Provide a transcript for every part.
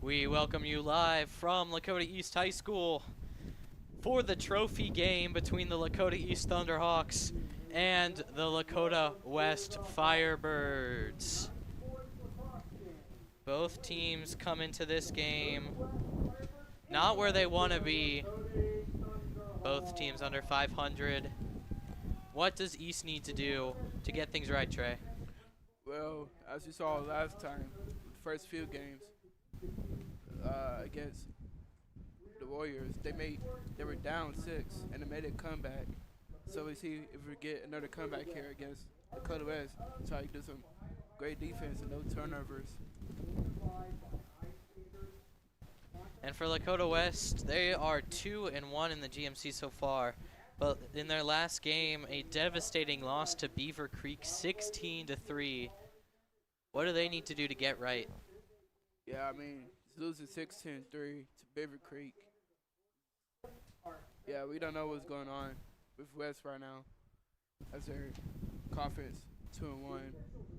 We welcome you live from Lakota East High School for the trophy game between the Lakota East Thunderhawks and the Lakota West Firebirds. Both teams come into this game not where they want to be. Both teams under 500. What does East need to do to get things right, Trey? Well, as you saw last time, the first few games against the Warriors, they were down 6 and they made a comeback. So we see if we get another comeback here against Lakota West, try to do some great defense and no turnovers. And for Lakota West, they are 2-1 in the GMC so far. But in their last game, a devastating loss to Beaver Creek, 16-3. What do they need to do to get right? Yeah, I mean, losing 16-3 to Beaver Creek. Yeah, we don't know what's going on with West right now as their conference 2-1.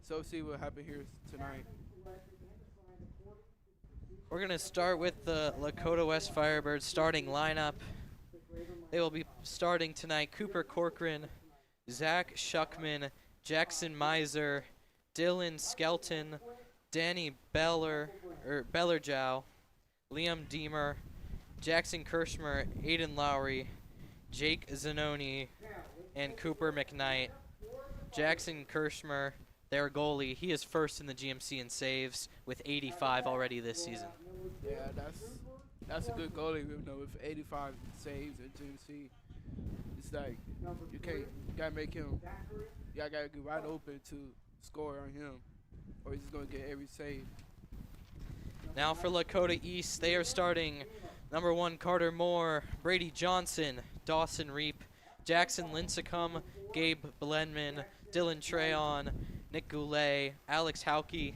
So we'll see what happens here tonight. We're going to start with the Lakota West Firebirds starting lineup. They will be starting tonight Cooper Corcoran, Zach Shuckman, Jackson Miser, Dylan Skelton, Danny Bellerjow, Liam Deemer, Jackson Kirschmer, Aiden Lowry, Jake Zanoni, and Cooper McKnight. Jackson Kirschmer, their goalie, he is first in the GMC in saves with 85 already this season. Yeah, that's a good goalie, you know, with 85 saves in GMC. It's like you gotta make him, you gotta get wide open to score on him, or he's just gonna get every save. Now for Lakota East, they are starting number 1 Carter Moore, Brady Johnson, Dawson Reap, Jackson Lincecum, Gabe Blenman, Dylan Treyon, Nick Goulet, Alex Hauke,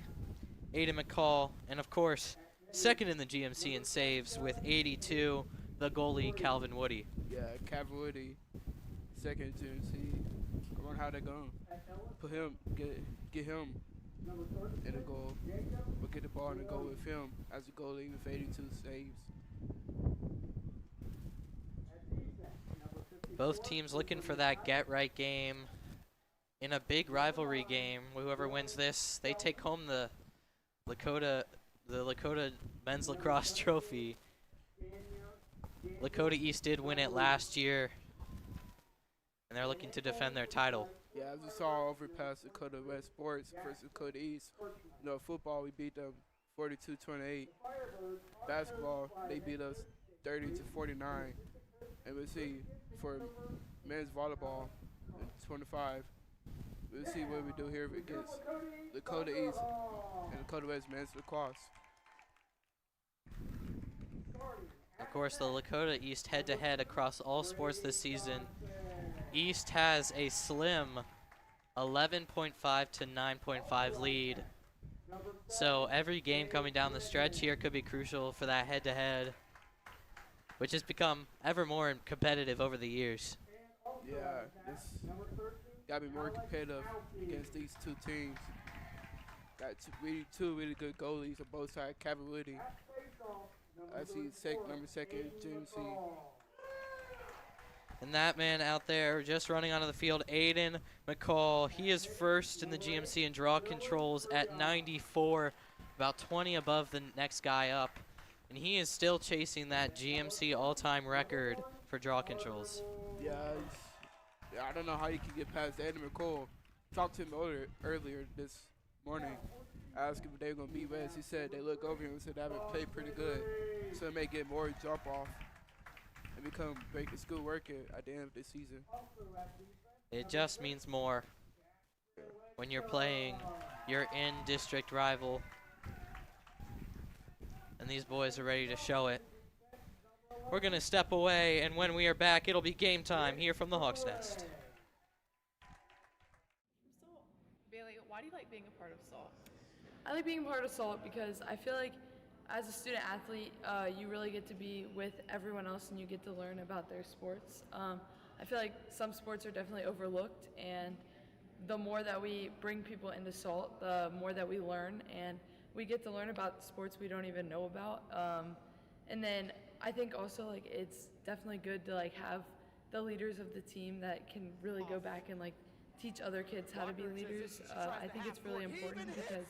Aiden McCall, and of course, second in the GMC in saves with 82, the goalie Calvin Woody. Yeah, Calvin Woody, second GMC. I wonder how they're going. Put him, get him in the goal. We'll get the ball in the goal with him as a goalie with 82 saves. Both teams looking for that get-right game. In a big rivalry game, whoever wins this, they take home the Lakota Men's Lacrosse Trophy. Lakota East did win it last year, and they're looking to defend their title. Yeah, as we saw over past Lakota West Sports versus Lakota East, you know, football, we beat them 42-28. Basketball, they beat us 30-49. And we'll see for men's volleyball, 25. We'll see what we do here against Lakota East and Lakota West men's lacrosse. Of course, the Lakota East head-to-head across all sports this season. East has a slim 11.5 to 9.5 lead. So every game coming down the stretch here could be crucial for that head-to-head, which has become ever more competitive over the years. Yeah, it's got to be more competitive against these two teams. Got two really good goalies on both sides. Calvin Woody, I see number second GMC. And that man out there just running onto the field, Aiden McCall, he is first in the GMC in draw controls at 94, about 20 above the next guy up. And he is still chasing that GMC all-time record for draw controls. Yeah, I don't know how you can get past Aiden McCall. Talked to him earlier this morning. I asked him if they were going to beat West. He said they look over him and said they haven't played pretty good. So they may get more drop-off and become break the school record at the end of the season. It just means more when you're playing your in-district rival. And these boys are ready to show it. We're going to step away, and when we are back, it'll be game time here from the Hawks Nest. So, Bailey, why do you like being a part of SALT? I like being part of SALT because I feel like as a student athlete, you really get to be with everyone else and you get to learn about their sports. I feel like some sports are definitely overlooked, and the more that we bring people into SALT, the more that we learn, and we get to learn about sports we don't even know about. And then I think also like it's definitely good to like have the leaders of the team that can really go back and like teach other kids how to be leaders. I think it's really important because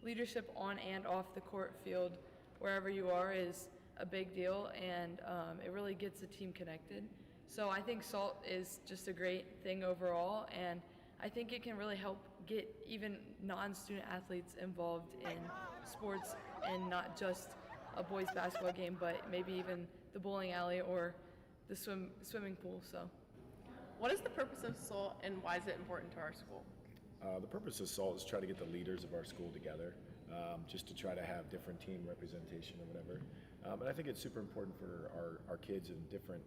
leadership on and off the court field, wherever you are, is a big deal, and it really gets the team connected. So I think SALT is just a great thing overall, and I think it can really help get even non-student athletes involved in sports and not just a boys basketball game, but maybe even the bowling alley or the swimming pool. So. What is the purpose of SALT and why is it important to our school? The purpose of SALT is try to get the leaders of our school together, just to try to have different team representation or whatever. And I think it's super important for our kids in different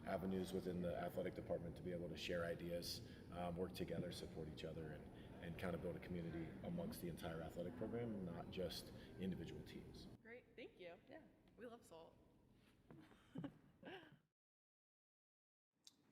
avenues within the athletic department to be able to share ideas, work together, support each other, and kind of build a community amongst the entire athletic program, not just individual teams. Great, thank you. Yeah. We love SALT.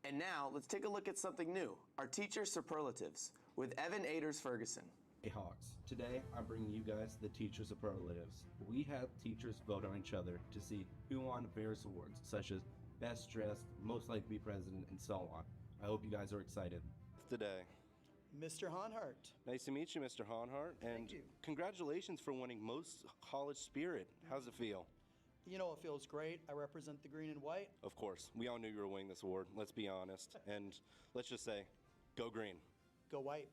And now, let's take a look at something new, our teacher superlatives, with Evan Aders Ferguson. Hey Hawks, today I'm bringing you guys the teacher superlatives. We have teachers vote on each other to see who won various awards, such as best dressed, most likely to be president, and so on. I hope you guys are excited. Today. Mr. Honhart. Nice to meet you, Mr. Honhart, and Thank you. Congratulations for winning Most College Spirit. How's it feel? You know, it feels great. I represent the green and white. Of course, we all knew you were winning this award, let's be honest, and let's just say, go green. Go white.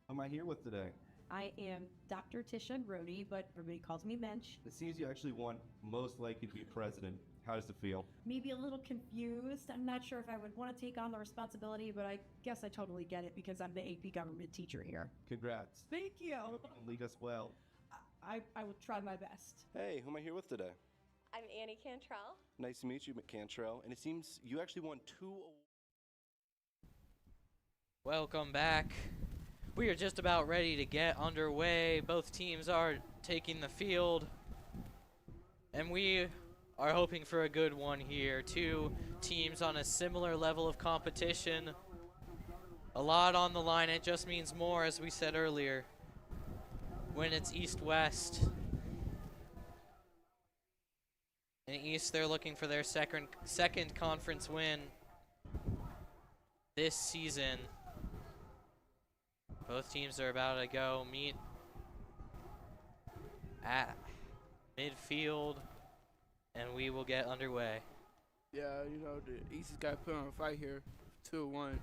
Who am I here with today? I am Dr. Tisha Rody, but everybody calls me Mensch. It seems you actually won most likely to be president. How does it feel? Maybe a little confused. I'm not sure if I would want to take on the responsibility, but I guess I totally get it because I'm the AP government teacher here. Congrats. Thank you. Lead us well. I will try my best. Hey, who am I here with today? I'm Annie Cantrell. Nice to meet you, Cantrell, and it seems you actually won 2 awards. Welcome back. We are just about ready to get underway. Both teams are taking the field, and we are hoping for a good one here. 2 teams on a similar level of competition. A lot on the line. It just means more, as we said earlier, when it's East-West. In East, they're looking for their second conference win this season. Both teams are about to go meet at midfield, and we will get underway. Yeah, you know, the East has got to put on a fight here. 2-1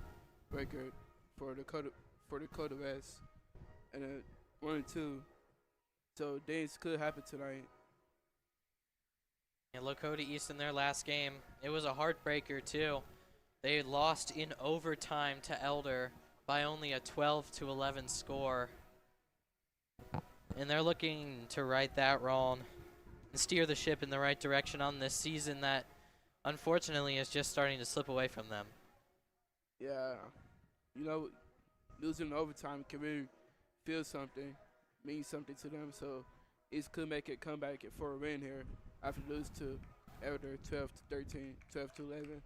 record for Dakota West, and 1-2. So things could happen tonight. And Lakota East in their last game, it was a heartbreaker too. They lost in overtime to Elder by only a 12-11 score. And they're looking to right that wrong and steer the ship in the right direction on this season that unfortunately is just starting to slip away from them. Yeah, you know, losing in overtime can really feel something, mean something to them. So East could make it come back for a win here after lose to Elder 12-13, 12-11.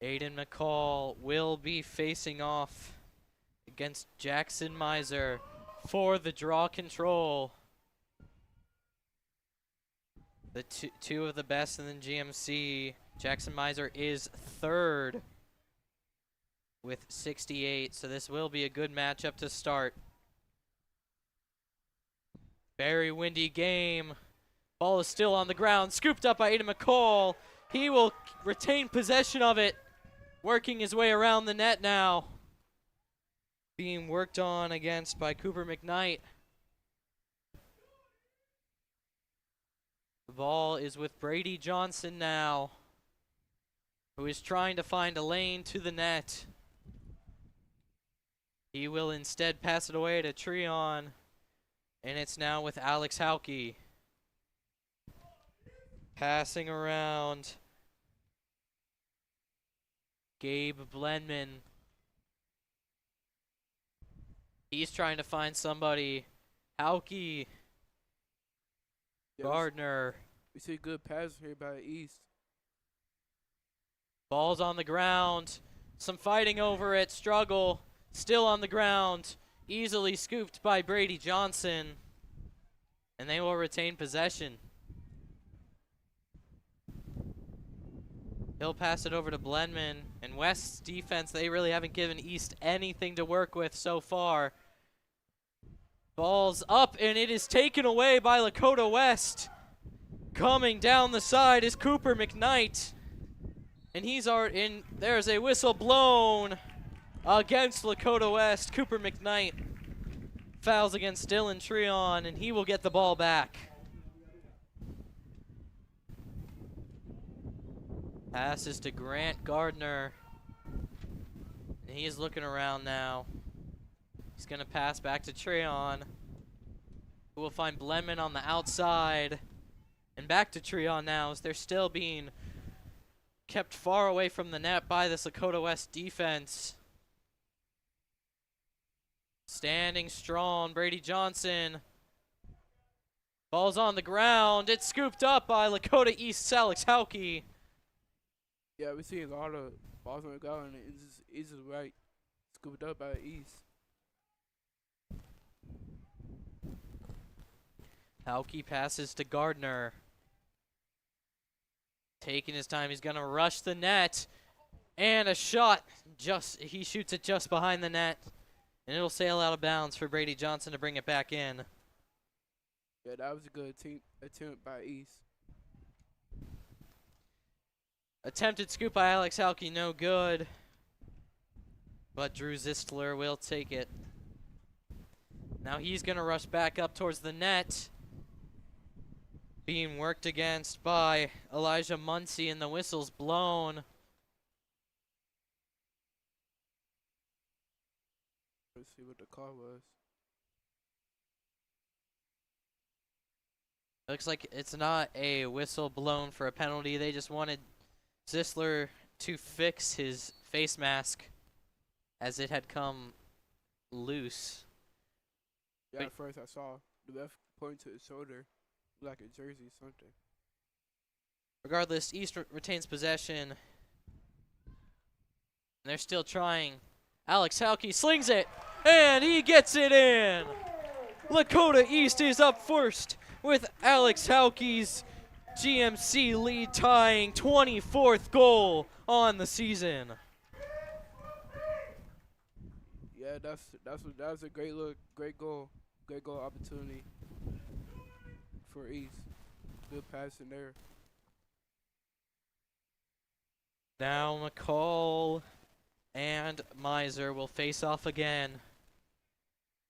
Aiden McCall will be facing off against Jackson Miser for the draw control. The two of the best in the GMC. Jackson Miser is third with 68, so this will be a good matchup to start. Very windy game. Ball is still on the ground, scooped up by Aiden McCall. He will retain possession of it, working his way around the net now. Being worked on against by Cooper McKnight. The ball is with Brady Johnson now, who is trying to find a lane to the net. He will instead pass it away to Treon, and it's now with Alex Hauke. Passing around. Gabe Blenman. He's trying to find somebody. Hauke. Gardner. We see good pass here by East. Ball's on the ground. Some fighting over it. Struggle. Still on the ground. easily scooped by Brady Johnson, and they will retain possession. He'll pass it over to Blenman, and West's defense, they really haven't given East anything to work with so far. Ball's up, and it is taken away by Lakota West. Coming down the side is Cooper McKnight, and he's in. There's a whistle blown against Lakota West. Cooper McKnight fouls against Dylan Treon, and he will get the ball back. Passes to Grant Gardner, and he is looking around now. He's going to pass back to Treon, who will find Blenman on the outside. And back to Treon now, as they're still being kept far away from the net by this Lakota West defense. Standing strong, Brady Johnson. Ball's on the ground. It's scooped up by Lakota East's Alex Hauke. Yeah, we're seeing a lot of balls on the ground, and it's just easily right. Scooped up by East. Hauke passes to Gardner. Taking his time, he's going to rush the net. And a shot, he shoots it just behind the net. And it'll sail out of bounds for Brady Johnson to bring it back in. Yeah, that was a good attempt by East. Attempted scoop by Alex Hauke, no good. But Drew Zistler will take it. Now he's going to rush back up towards the net. Being worked against by Elijah Muncie, and the whistle's blown. Let's see what the call was. Looks like it's not a whistle blown for a penalty. They just wanted Zistler to fix his face mask as it had come loose. Yeah, at first I saw the ref point to his shoulder, like a jersey or something. Regardless, East retains possession. And they're still trying. Alex Hauke slings it, and he gets it in. Lakota East is up first with Alex Hauke's GMC lead tying 24th goal on the season. Yeah, that was a great look, great goal opportunity for East. Good pass in there. Now McCall and Miser will face off again.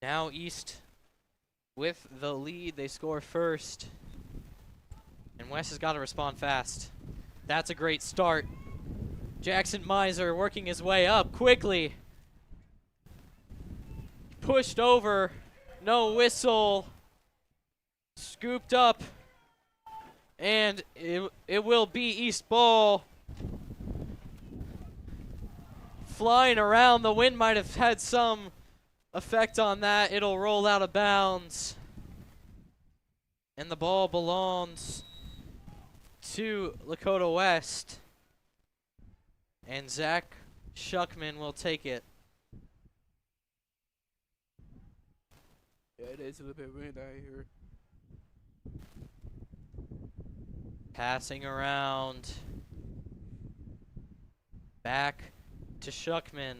Now East with the lead, they score first. And West has got to respond fast. That's a great start. Jackson Miser working his way up quickly. Pushed over, no whistle. Scooped up. And it will be East ball. Flying around, the wind might have had some effect on that. It'll roll out of bounds. And the ball belongs to Lakota West. And Zach Shuckman will take it. Yeah, it is a little bit wind out here. Passing around. Back to Shuckman,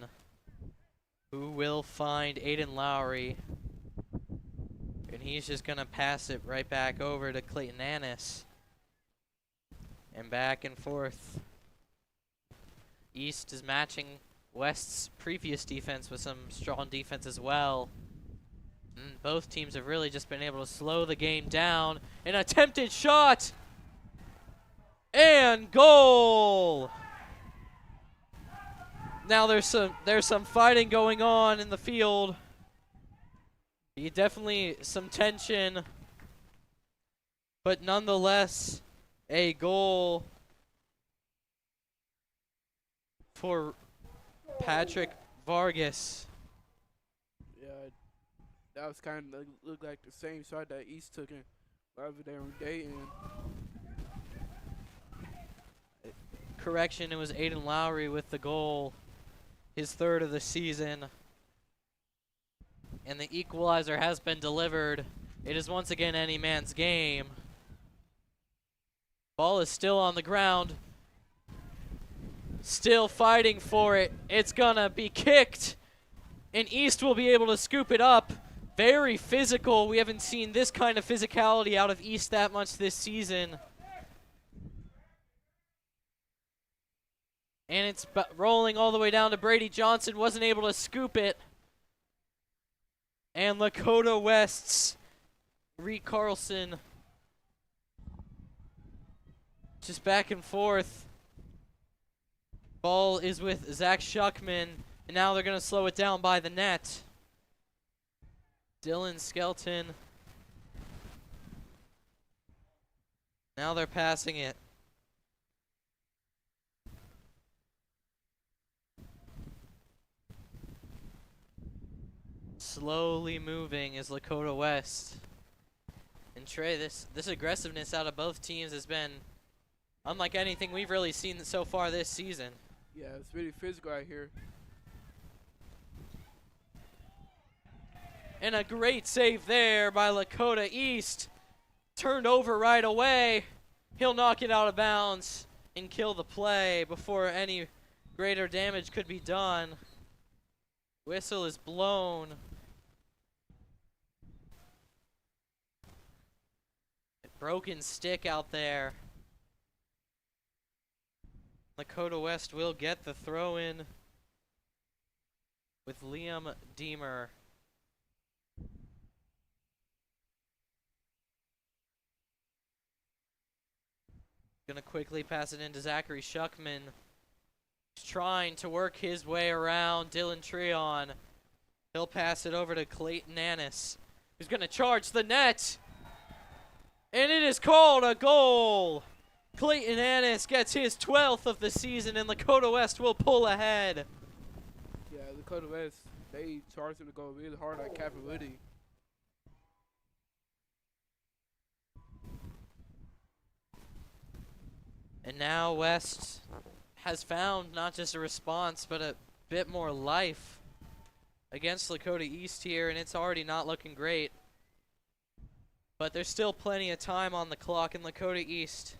who will find Aiden Lowry. And he's just going to pass it right back over to Clayton Annis. And back and forth. East is matching West's previous defense with some strong defense as well. And both teams have really just been able to slow the game down. An attempted shot! And goal! Now there's some fighting going on in the field. Definitely some tension. But nonetheless, a goal for Patrick Vargas. Yeah, that was kind of looked like the same shot that East took in over there in Dayton. Correction, it was Aiden Lowry with the goal. His third of the season. And the equalizer has been delivered. It is once again any man's game. Ball is still on the ground. Still fighting for it. It's gonna be kicked. And East will be able to scoop it up. Very physical. We haven't seen this kind of physicality out of East that much this season. And it's rolling all the way down to Brady Johnson. Wasn't able to scoop it. And Lakota West's Reed Carlson just back and forth. Ball is with Zach Shuckman. And now they're going to slow it down by the net. Dylan Skelton. Now they're passing it. Slowly moving is Lakota West. And Trey, this aggressiveness out of both teams has been unlike anything we've really seen so far this season. Yeah, it's really physical out here. And a great save there by Lakota East. Turned over right away. He'll knock it out of bounds and kill the play before any greater damage could be done. Whistle is blown. Broken stick out there. Lakota West will get the throw in with Liam Deemer. Gonna quickly pass it into Zachary Shuckman. He's trying to work his way around Dylan Treon. He'll pass it over to Clayton Annis, who's gonna charge the net. And it is called a goal. Clayton Annis gets his 12th of the season, and Lakota West will pull ahead. Yeah, Lakota West, they charged him to go really hard at Captain Woody. And now West has found not just a response, but a bit more life against Lakota East here, and it's already not looking great. But there's still plenty of time on the clock, and Lakota East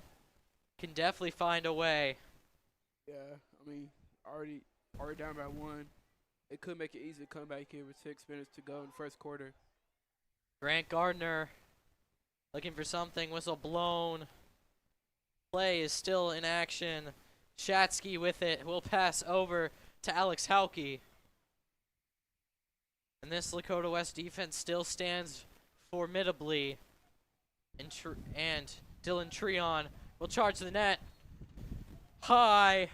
can definitely find a way. Yeah, I mean, already down by 1. It could make it easy to come back here with 6 minutes to go in the first quarter. Grant Gardner looking for something, whistle blown. Play is still in action. Shatsky with it will pass over to Alex Hauke. And this Lakota West defense still stands formidably. And Dylan Treon will charge the net high.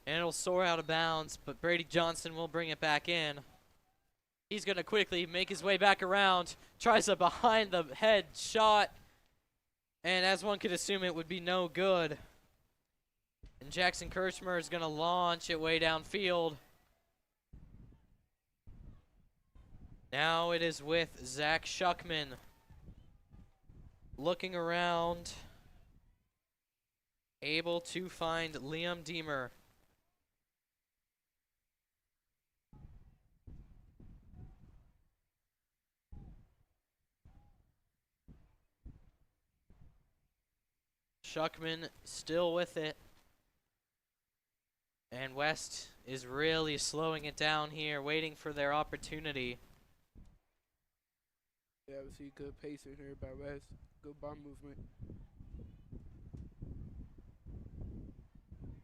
And it'll soar out of bounds, but Brady Johnson will bring it back in. He's going to quickly make his way back around. Tries a behind the head shot. And as one could assume, it would be no good. And Jackson Kirchmer is going to launch it way downfield. Now it is with Zach Shuckman. Looking around. Able to find Liam Deemer. Shuckman still with it. And West is really slowing it down here, waiting for their opportunity. Yeah, we see good pace in here by West. Good ball movement.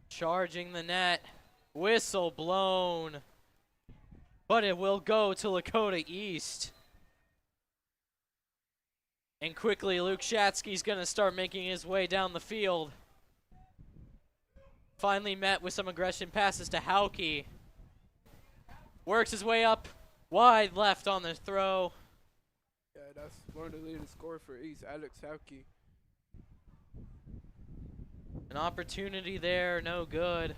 Charging the net. Whistle blown. But it will go to Lakota East. And quickly, Luke Shatsky's going to start making his way down the field. Finally met with some aggression, passes to Hauke. Works his way up, wide left on the throw. Yeah, that's one of the leading scorers for East, Alex Hauke. An opportunity there, no good.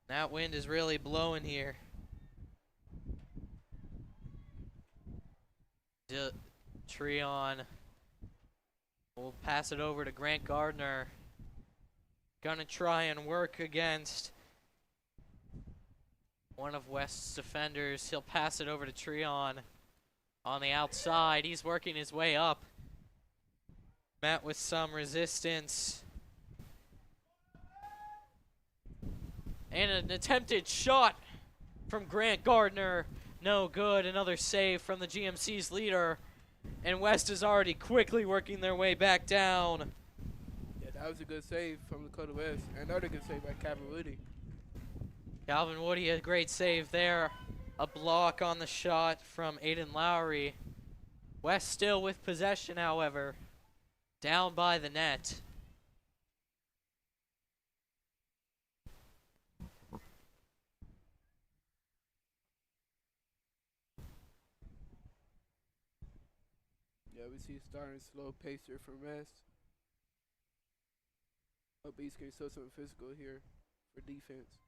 That wind is really blowing here. Treon will pass it over to Grant Gardner. Gonna try and work against one of West's defenders. He'll pass it over to Treon on the outside. He's working his way up. Met with some resistance. And an attempted shot from Grant Gardner. No good. Another save from the GMC's leader. And West is already quickly working their way back down. Yeah, that was a good save from Lakota West. Another good save by Calvin Woody. Calvin Woody, a great save there. A block on the shot from Aiden Lowry. West still with possession, however. Down by the net. Yeah, we see starting slow pacer from West. Hope East can show something physical here for defense.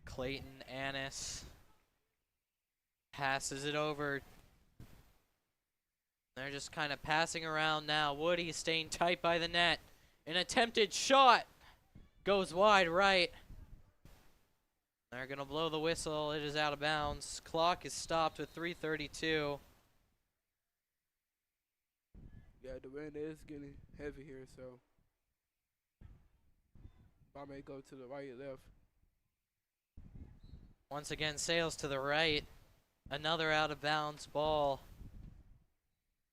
Clayton Annis passes it over. They're just kind of passing around now. Woody staying tight by the net. An attempted shot goes wide right. They're going to blow the whistle. It is out of bounds. Clock is stopped with 3:32. Yeah, the wind is getting heavy here, so I may go to the right or left. Once again, sails to the right. Another out of bounds ball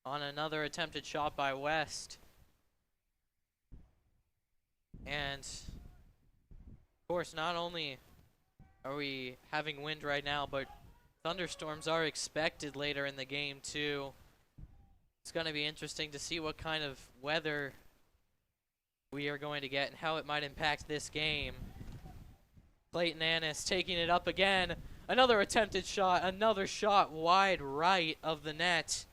on another attempted shot by West. And, of course, not only are we having wind right now, but thunderstorms are expected later in the game, too. It's going to be interesting to see what kind of weather we are going to get and how it might impact this game. Clayton Annis taking it up again. Another attempted shot. Another shot wide right of the net.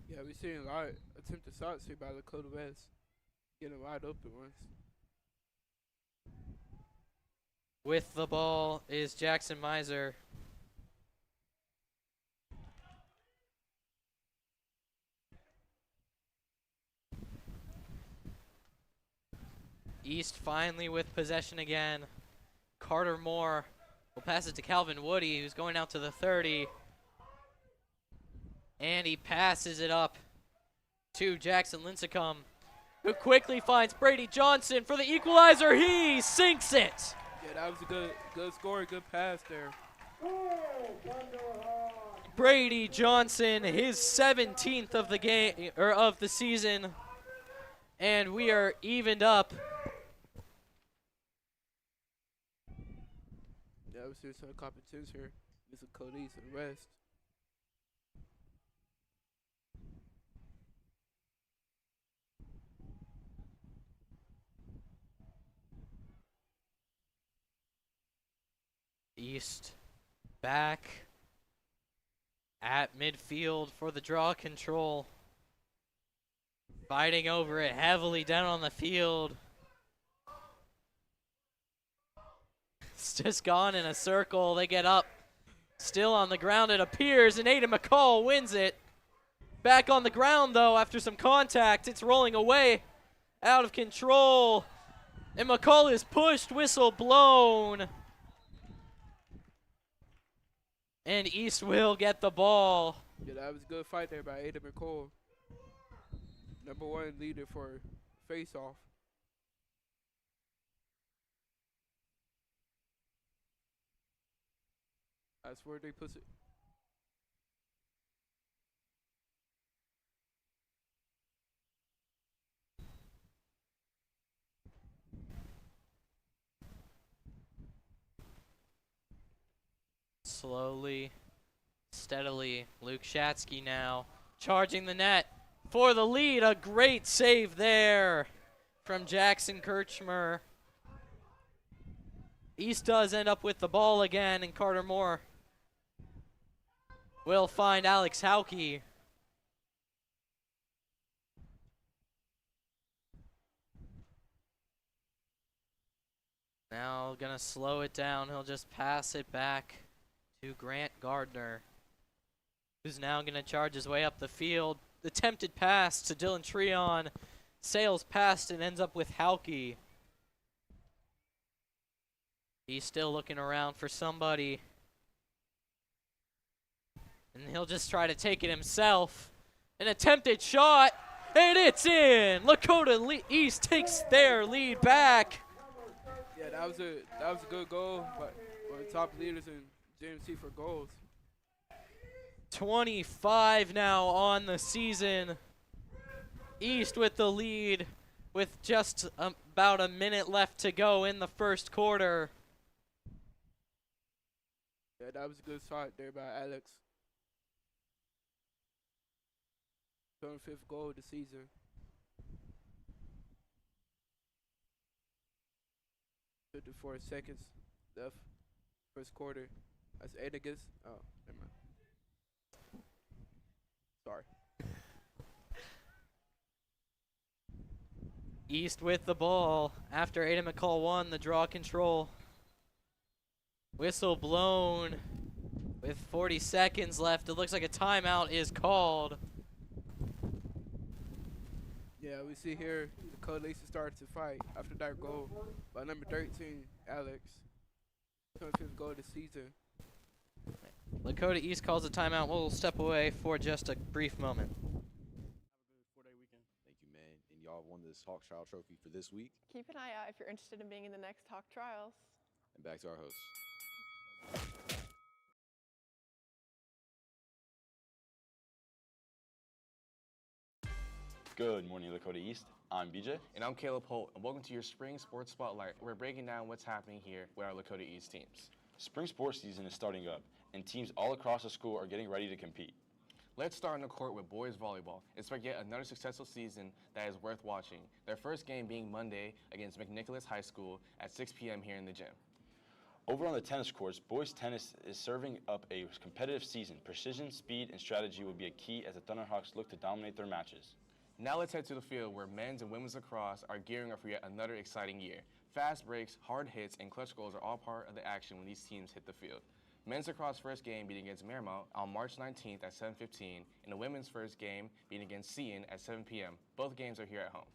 Yeah, we're seeing a lot of attempted shots here by Lakota West. Getting wide open ones. With the ball is Jackson Miser. East finally with possession again. Carter Moore will pass it to Calvin Woody, who's going out to the 30. And he passes it up to Jackson Lincecum, who quickly finds Brady Johnson for the equalizer. He sinks it. Yeah, that was a good score, good pass there. Brady Johnson, his 17th of the game or of the season, and we are evened up. Yeah, we're seeing some competition here. This is Lakota East and West. East back at midfield for the draw control. Fighting over it heavily down on the field. It's just gone in a circle. They get up. Still on the ground it appears, and Aiden McCall wins it. Back on the ground, though, after some contact. It's rolling away. Out of control. And McCall is pushed, whistle blown. And East will get the ball. Yeah, that was a good fight there by Aiden McCall. Number one leader for face-off. That's where they put it. Slowly, steadily, Luke Shatsky now charging the net for the lead. A great save there from Jackson Kirchmer. East does end up with the ball again, and Carter Moore will find Alex Hauke. Now gonna slow it down. He'll just pass it back to Grant Gardner, who's now gonna charge his way up the field. Attempted pass to Dylan Treon. Sails past and ends up with Hauke. He's still looking around for somebody. And he'll just try to take it himself. An attempted shot, and it's in! Lakota East takes their lead back. Yeah, that was a good goal, but one of the top leaders in JMC for goals. 25 now on the season. East with the lead with just about a minute left to go in the first quarter. Yeah, that was a good shot there by Alex. 25th goal of the season. "54 seconds left, first quarter." That's Edigus. Oh, never mind. Sorry. East with the ball after Aiden McCall won the draw control. Whistle blown with 40 seconds left. It looks like a timeout is called. Yeah, we see here Lakota East started to fight after that goal by number 13, Alex. 25th goal of the season. Lakota East calls a timeout. We'll step away for just a brief moment. Thank you, man. And y'all won this Hawk Trial Trophy for this week. Keep an eye out if you're interested in being in the next Hawk Trials. And back to our host. Good morning, Lakota East. I'm BJ. And I'm Caleb Holt, and welcome to your Spring Sports Spotlight. We're breaking down what's happening here with our Lakota East teams. Spring sports season is starting up, and teams all across the school are getting ready to compete. Let's start on the court with boys volleyball. Expect yet another successful season that is worth watching. Their first game being Monday against McNicholas High School at 6 p.m. here in the gym. Over on the tennis courts, boys tennis is serving up a competitive season. Precision, speed, and strategy will be a key as the Thunderhawks look to dominate their matches. Now let's head to the field where men's and women's lacrosse are gearing up for yet another exciting year. Fast breaks, hard hits, and clutch goals are all part of the action when these teams hit the field. Men's lacrosse first game being against Marymount on March 19th at 7:15, and the women's first game being against Seton at 7 p.m. Both games are here at home.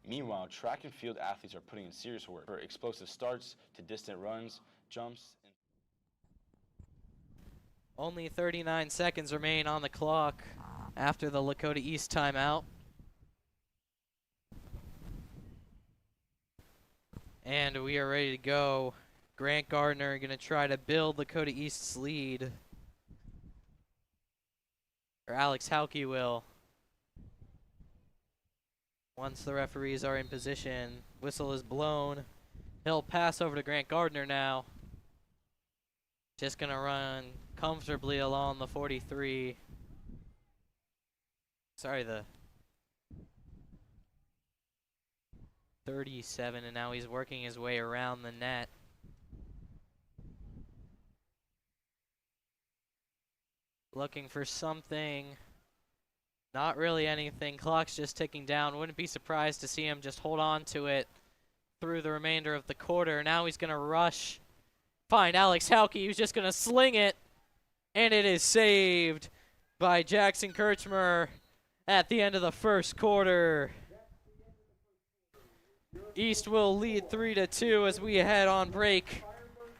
Meanwhile, track and field athletes are putting in serious work for explosive starts to distant runs, jumps, and Only 39 seconds remain on the clock after the Lakota East timeout. And we are ready to go. Grant Gardner going to try to build Lakota East's lead. Or Alex Hauke will. Once the referees are in position, whistle is blown. He'll pass over to Grant Gardner now. Just going to run comfortably along the 43. Sorry, the 37, and now he's working his way around the net. Looking for something. Not really anything. Clock's just ticking down. Wouldn't be surprised to see him just hold on to it through the remainder of the quarter. Now he's going to rush. Find Alex Hauke, who's just going to sling it. And it is saved by Jackson Kirchmer at the end of the first quarter. East will lead 3-2 as we head on break.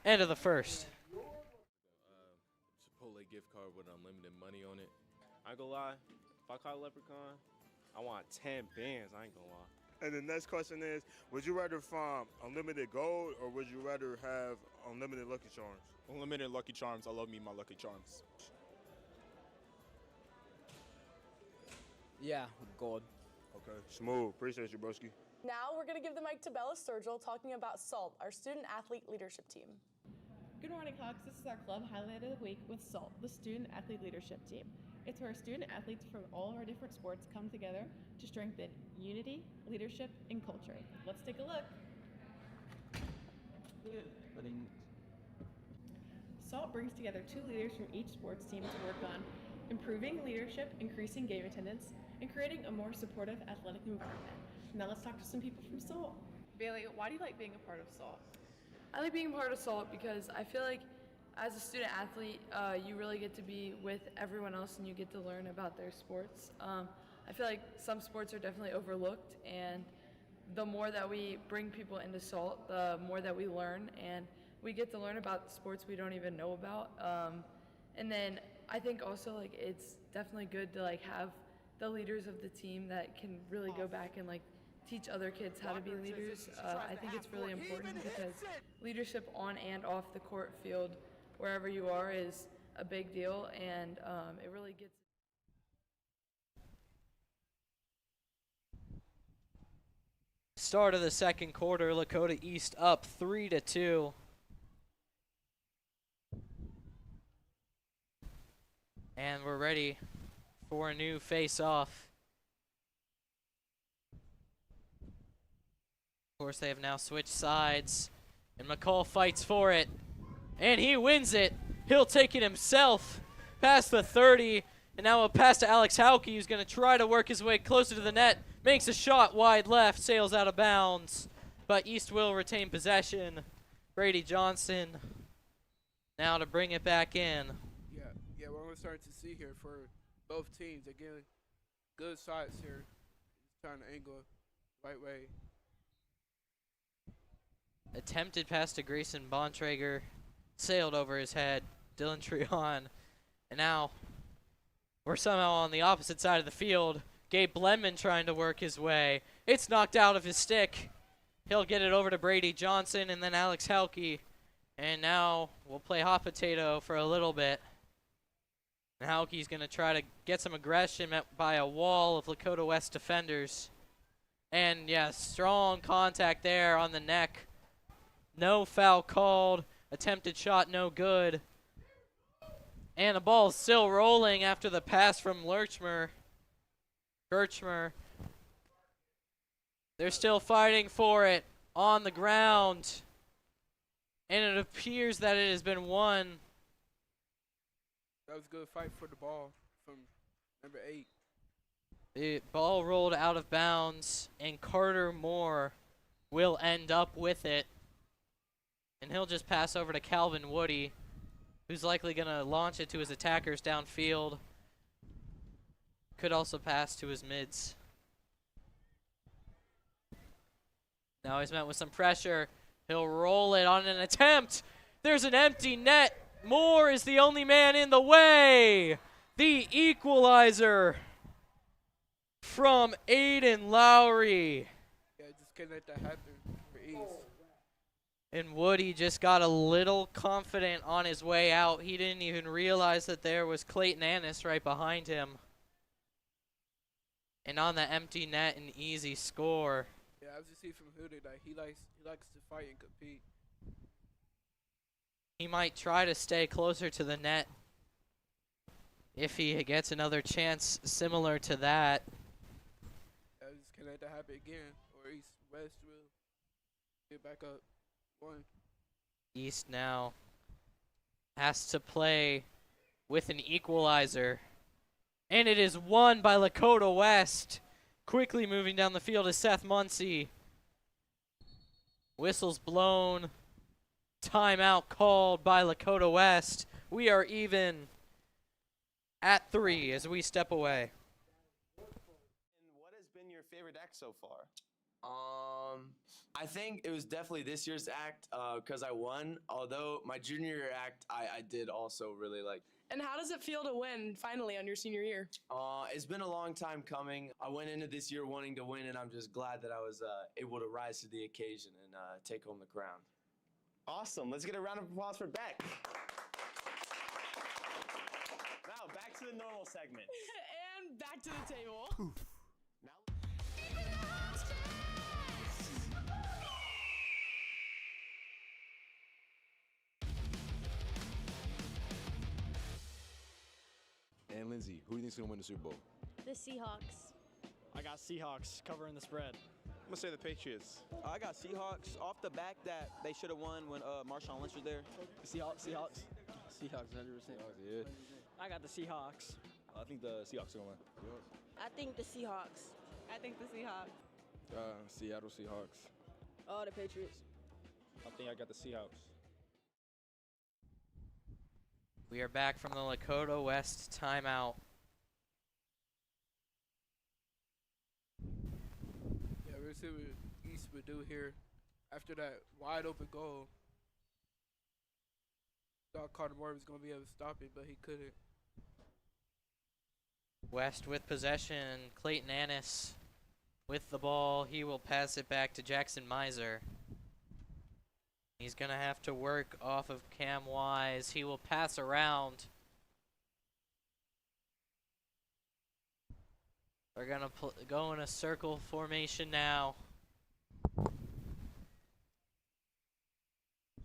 End of the first. Chipotle gift card with unlimited money on it. I ain't gonna lie, if I caught a leprechaun, I want 10 bands, I ain't gonna lie. And the next question is, would you rather farm unlimited gold or would you rather have unlimited Lucky Charms? Unlimited Lucky Charms. I love me my Lucky Charms. Yeah, gold. Okay, smooth. Appreciate you, broski. Now we're going to give the mic to Bella Sturgill talking about SALT, our student athlete leadership team. Good morning, Hawks. This is our club highlight of the week with SALT, the student athlete leadership team. It's where student athletes from all of our different sports come together to strengthen unity, leadership, and culture. Let's take a look. SALT brings together 2 leaders from each sports team to work on improving leadership, increasing game attendance, and creating a more supportive athletic environment. Now let's talk to some people from SALT. Bailey, why do you like being a part of SALT? I like being part of SALT because I feel like as a student athlete, you really get to be with everyone else and you get to learn about their sports. I feel like some sports are definitely overlooked, and the more that we bring people into SALT, the more that we learn, and we get to learn about sports we don't even know about. And then I think also like it's definitely good to like have the leaders of the team that can really go back and like teach other kids how to be leaders. I think it's really important because leadership on and off the court field, wherever you are, is a big deal, and it really gets. Start of the second quarter, Lakota East up 3-2. And we're ready for a new face-off. Of course, they have now switched sides, and McCall fights for it, and he wins it. He'll take it himself past the 30, and now a pass to Alex Hauke, who's going to try to work his way closer to the net. Makes a shot wide left, sails out of bounds, but East will retain possession. Brady Johnson now to bring it back in. Yeah, what we're starting to see here for both teams, again, good shots here. Just trying to angle right way. Attempted pass to Grayson Bontrager, sailed over his head. Dylan Treon, and now we're somehow on the opposite side of the field. Gabe Blenman trying to work his way. It's knocked out of his stick. He'll get it over to Brady Johnson and then Alex Hauke. And now we'll play hot potato for a little bit. And Hauke's going to try to get some aggression met by a wall of Lakota West defenders. And yeah, strong contact there on the neck. No foul called. Attempted shot no good. And the ball is still rolling after the pass from Kirchmer. They're still fighting for it on the ground. And it appears that it has been won. That was a good fight for the ball from number 8. The ball rolled out of bounds, and Carter Moore will end up with it. And he'll just pass over to Calvin Woody, who's likely going to launch it to his attackers downfield. Could also pass to his mids. Now he's met with some pressure. He'll roll it on an attempt. There's an empty net. Moore is the only man in the way. The equalizer from Aiden Lowry. Yeah, just can't let that happen for East. And Woody just got a little confident on his way out. He didn't even realize that there was Clayton Annis right behind him. And on the empty net, an easy score. Yeah, as you see from Huda, that he likes to fight and compete. He might try to stay closer to the net if he gets another chance similar to that. Yeah, just can't let that happen again, or West will get back up. 1. East now has to play with an equalizer. And it is won by Lakota West. Quickly moving down the field is Seth Muncie. Whistles blown. Timeout called by Lakota West. We are even at 3 as we step away. And what has been your favorite act so far? I think it was definitely this year's act because I won. Although my junior year act, I did also really like. And how does it feel to win finally on your senior year? It's been a long time coming. I went into this year wanting to win, and I'm just glad that I was able to rise to the occasion and take home the crown. Awesome. Let's get a round of applause for Beck. Now, back to the normal segment. And back to the table. And Lindsay, who do you think's gonna win the Super Bowl? The Seahawks. I got Seahawks covering the spread. I'm gonna say the Patriots. I got Seahawks off the back that they should have won when Marshawn Lynch was there. Seahawks. Seahawks, 100%. Yeah. I got the Seahawks. I think the Seahawks are gonna win. I think the Seahawks. I think the Seahawks. Seattle Seahawks. Oh, the Patriots. I think I got the Seahawks. We are back from the Lakota West timeout. Yeah, we'll see what East would do here after that wide open goal. thought Carter Moore was going to be able to stop it, but he couldn't. West with possession. Clayton Annis with the ball. He will pass it back to Jackson Miser. He's going to have to work off of Cam Wise. He will pass around. We're going to go in a circle formation now.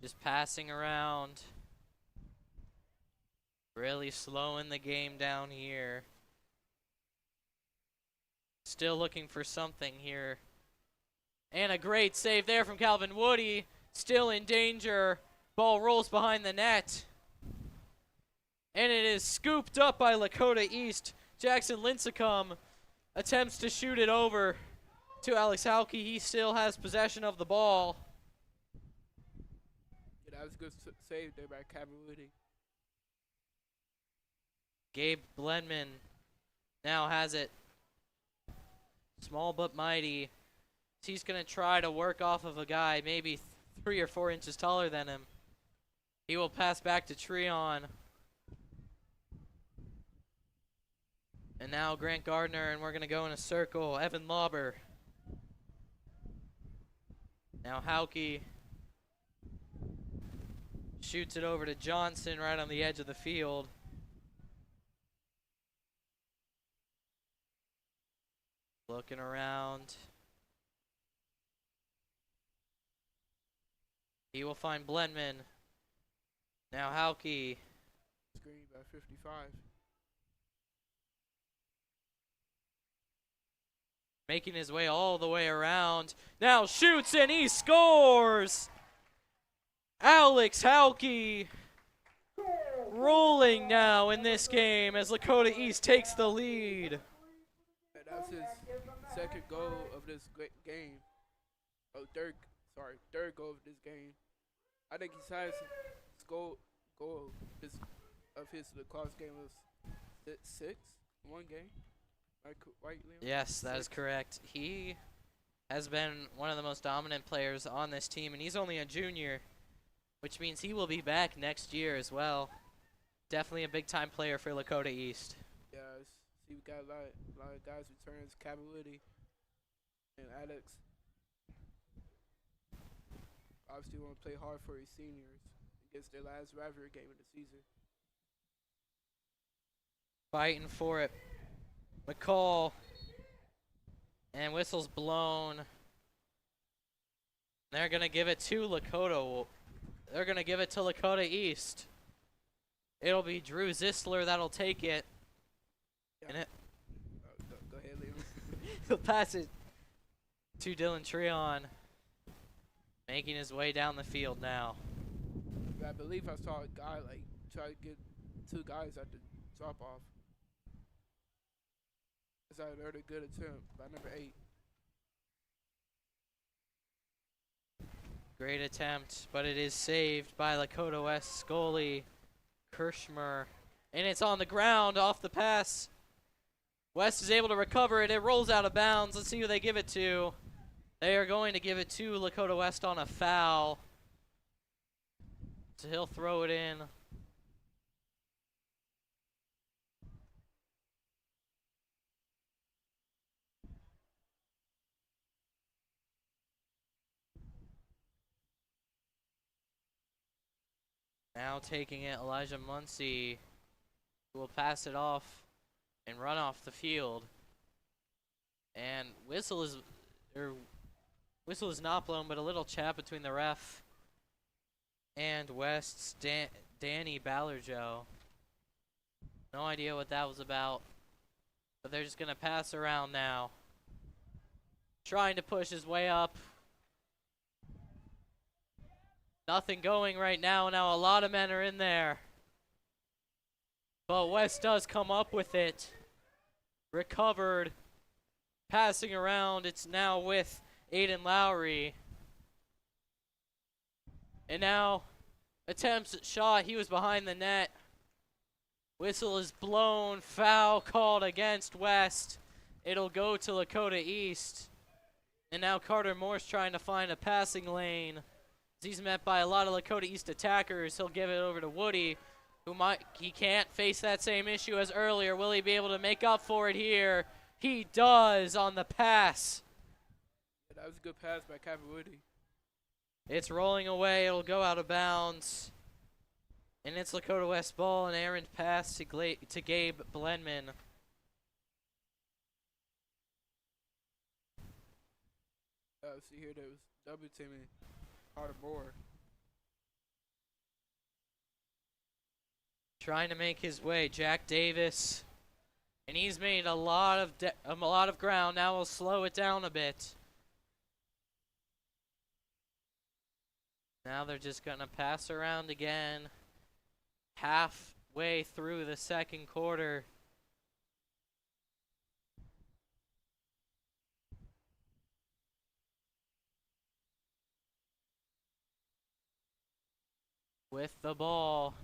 Just passing around. Really slowing the game down here. Still looking for something here. And a great save there from Calvin Woody. Still in danger. Ball rolls behind the net. And it is scooped up by Lakota East. Jackson Lincecum attempts to shoot it over to Alex Hauke. He still has possession of the ball. Yeah, that was a good save there by Calvin Woody. Gabe Blenman now has it. Small but mighty. He's going to try to work off of a guy maybe 3 or 4 inches taller than him. He will pass back to Treon. And now Grant Gardner, and we're going to go in a circle. Evan Lauber. Now Hauke shoots it over to Johnson right on the edge of the field. Looking around. He will find Blenman. Now Hauke. Screen by 55. Making his way all the way around. Now shoots and he scores! Alex Hauke rolling now in this game as Lakota East takes the lead. That's his second goal of this game. Oh, third goal of this game. I think his highest goal of his lacrosse game was 6 in one game. Right, Liam? Yes, that is correct. He has been one of the most dominant players on this team, and he's only a junior, which means he will be back next year as well. Definitely a big-time player for Lakota East. Yeah, see, we got a lot of guys returning. Calvin Woody and Alex. Obviously, want to play hard for his seniors against their last rivalry game of the season. Fighting for it. McCall. And whistle's blown. They're going to give it to Lakota. They're going to give it to Lakota East. It'll be Drew Zisler that'll take it. Yeah. And it go ahead, Liam. he'll pass it to Dylan Treon. Making his way down the field now. I believe I saw a guy try to get 2 guys at the drop off. That's another good attempt by number 8. Great attempt, but it is saved by Lakota West goalie Kirschmer. And it's on the ground off the pass. West is able to recover it. It rolls out of bounds. Let's see who they give it to. They are going to give it to Lakota West on a foul. So he'll throw it in. Now taking it, Elijah Muncie will pass it off and run off the field. And whistle is not blown, but a little chat between the ref and West's Danny Ballerjo. No idea what that was about, but they're just gonna pass around now. Trying to push his way up. Nothing going right now. Now a lot of men are in there. But West does come up with it. Recovered. Passing around. It's now with Aiden Lowry. And now attempts at shot. He was behind the net. Whistle is blown. Foul called against West. It'll go to Lakota East. And now Carter Morse trying to find a passing lane. He's met by a lot of Lakota East attackers. He'll give it over to Woody, he can't face that same issue as earlier. Will he be able to make up for it here? He does on the pass. Yeah, that was a good pass by Captain Woody. It's rolling away. It'll go out of bounds. And it's Lakota West ball, an errant pass to Gabe Blenman. See here, there was double teaming Carter Moore. Trying to make his way, Jack Davis. And he's made a lot of ground. Now we'll slow it down a bit. Now they're just going to pass around again. Halfway through the second quarter. With the ball,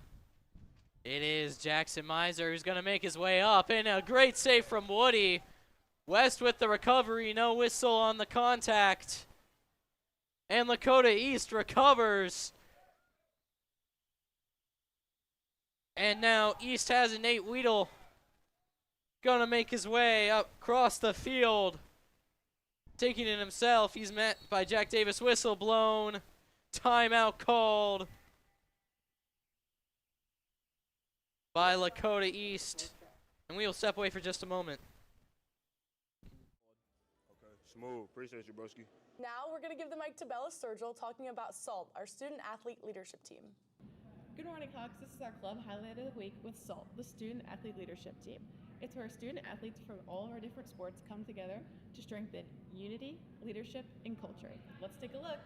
it is Jackson Miser who's going to make his way up. And a great save from Woody. West with the recovery, no whistle on the contact. And Lakota East recovers. And now East has a Nate Weedle. Gonna make his way up across the field. Taking it himself. He's met by Jack Davis. Whistle blown. Timeout called by Lakota East. And we will step away for just a moment. Okay, smooth. Appreciate you, broski. Now we're going to give the mic to Bella Sturgill talking about SALT, our student athlete leadership team. Good morning, Hawks. This is our club highlight of the week with SALT, the student athlete leadership team. It's where student athletes from all of our different sports come together to strengthen unity, leadership, and culture. Let's take a look.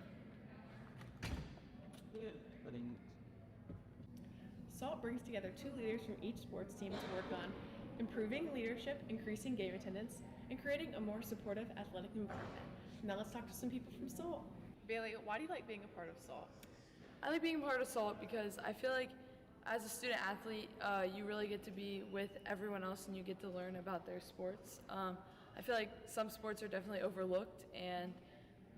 SALT brings together 2 leaders from each sports team to work on improving leadership, increasing game attendance, and creating a more supportive athletic environment. Now let's talk to some people from SALT. Bailey, why do you like being a part of SALT? I like being a part of SALT because I feel like as a student athlete, you really get to be with everyone else and you get to learn about their sports. I feel like some sports are definitely overlooked, and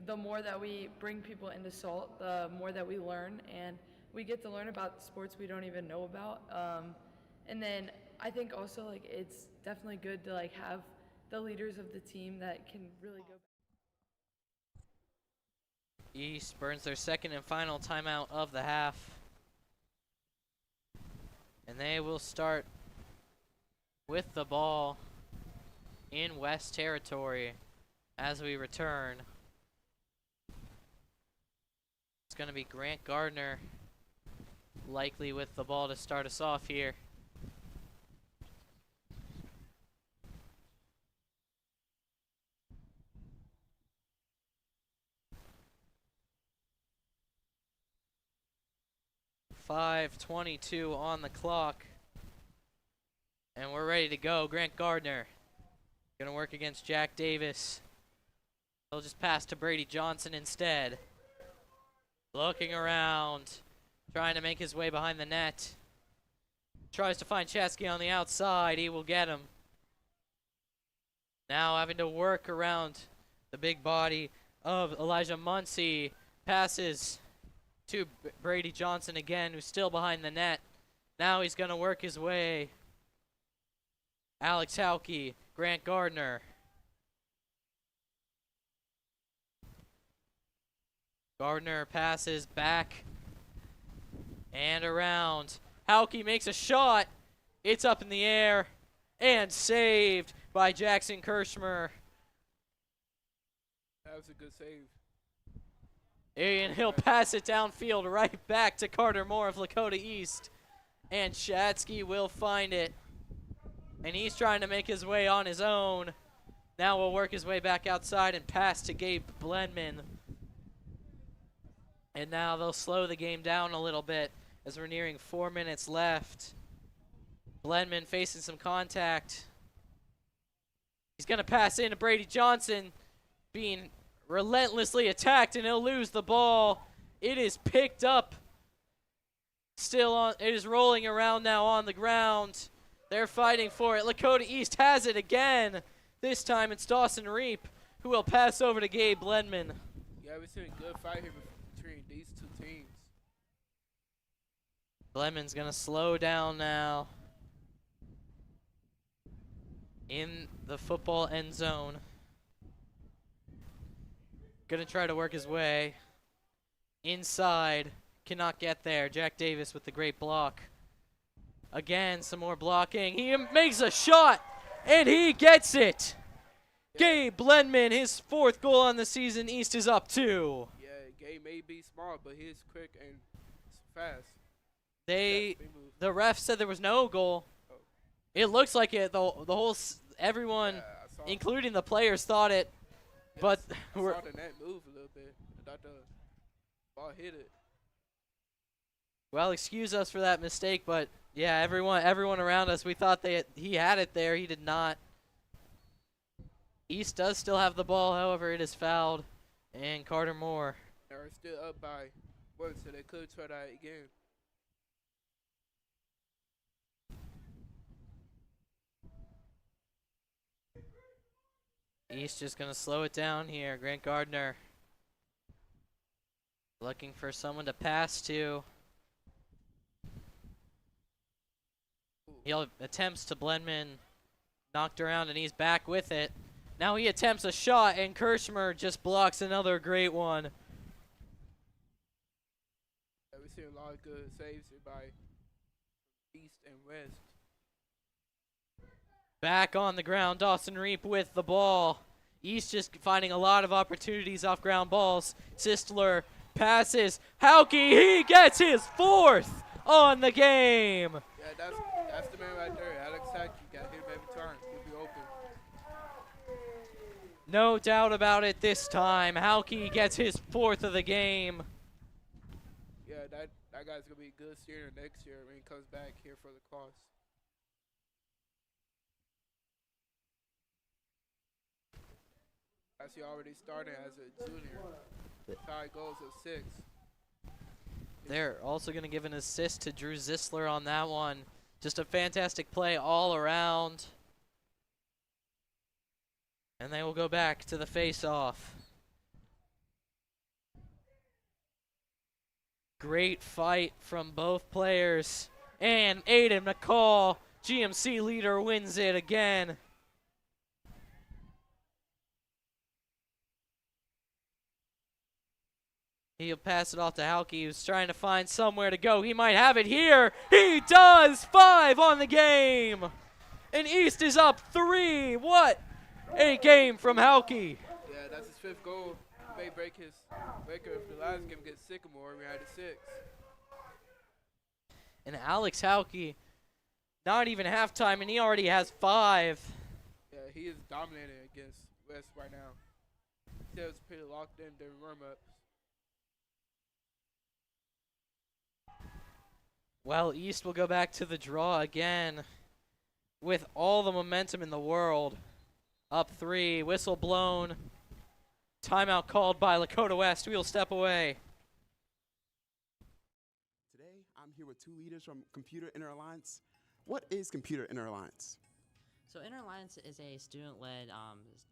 the more that we bring people into SALT, the more that we learn, and we get to learn about sports we don't even know about. And then I think also like it's definitely good to like have the leaders of the team that can really go. East burns their second and final timeout of the half. And they will start with the ball in West territory as we return. It's going to be Grant Gardner likely with the ball to start us off here. .5:22 on the clock. And we're ready to go. Grant Gardner gonna work against Jack Davis. He'll just pass to Brady Johnson instead. Looking around, trying to make his way behind the net. Tries to find Chesky on the outside. He will get him. Now having to work around the big body of Elijah Muncie. Passes to Brady Johnson again, who's still behind the net. Now he's going to work his way. Alex Hauke, Grant Gardner. Gardner passes back and around. Hauke makes a shot. It's up in the air and saved by Jackson Kirschmer. That was a good save. And he'll pass it downfield right back to Carter Moore of Lakota East. And Shatsky will find it. And he's trying to make his way on his own. Now will work his way back outside and pass to Gabe Blenman. And now they'll slow the game down a little bit as we're nearing 4 minutes left. Blenman facing some contact. He's going to pass in to Brady Johnson, being relentlessly attacked, and he'll lose the ball. It is picked up. Still on. It is rolling around now on the ground. They're fighting for it. Lakota East has it again. This time it's Dawson Reap who will pass over to Gabe Blenman. Yeah, we've seen a good fight here between these 2 teams. Glenman's going to slow down now. In the football end zone. Going to try to work his way. Inside. Cannot get there. Jack Davis with the great block. Again, some more blocking. He makes a shot, and he gets it. Gabe Blenman, his 4th goal on the season. East is up 2. Yeah, Gabe may be small, but he's quick and fast. The ref said there was no goal. It looks like it. The whole everyone, including the players, thought it. Yes, But I saw the net move a little bit. I thought the ball hit it. Well, excuse us for that mistake, but yeah, everyone around us, we thought he had it there. He did not. East does still have the ball, however, it is fouled, and Carter Moore. They're still up by 1, so they could try that again. East just going to slow it down here. Grant Gardner looking for someone to pass to. He attempts to Blenman, knocked around, and he's back with it. Now he attempts a shot, and Kirschmer just blocks another great one. Yeah, we're seeing a lot of good saves here by East and West. Back on the ground, Dawson Reap with the ball. East just finding a lot of opportunities off ground balls. Sistler passes. Hauke, he gets his 4th on the game. Yeah, that's the man right there. Alex Hauke got him every time. He'll be open. No doubt about it this time. Hauke gets his 4th of the game. Yeah, that guy's going to be a good senior next year when he comes back here for Lacrosse. As he already started as a junior. 5 goals of 6. They're also going to give an assist to Drew Zisler on that one. Just a fantastic play all around. And they will go back to the face-off. Great fight from both players. And Aiden McCall, GMC leader, wins it again. He'll pass it off to Hauke, who's trying to find somewhere to go. He might have it here. He does! 5 on the game! And East is up 3. What a game from Hauke. Yeah, that's his 5th goal. He may break his record if the last game against Sycamore. We had a 6. And Alex Hauke, not even halftime, and he already has 5. Yeah, he is dominating against West right now. He was pretty locked in during warm-ups. Well, East will go back to the draw again with all the momentum in the world. Up 3, whistle blown. Timeout called by Lakota West. We'll step away. Today, I'm here with 2 leaders from Computer Inter-Alliance. What is Computer Inter-Alliance? So Inter-Alliance is a student-led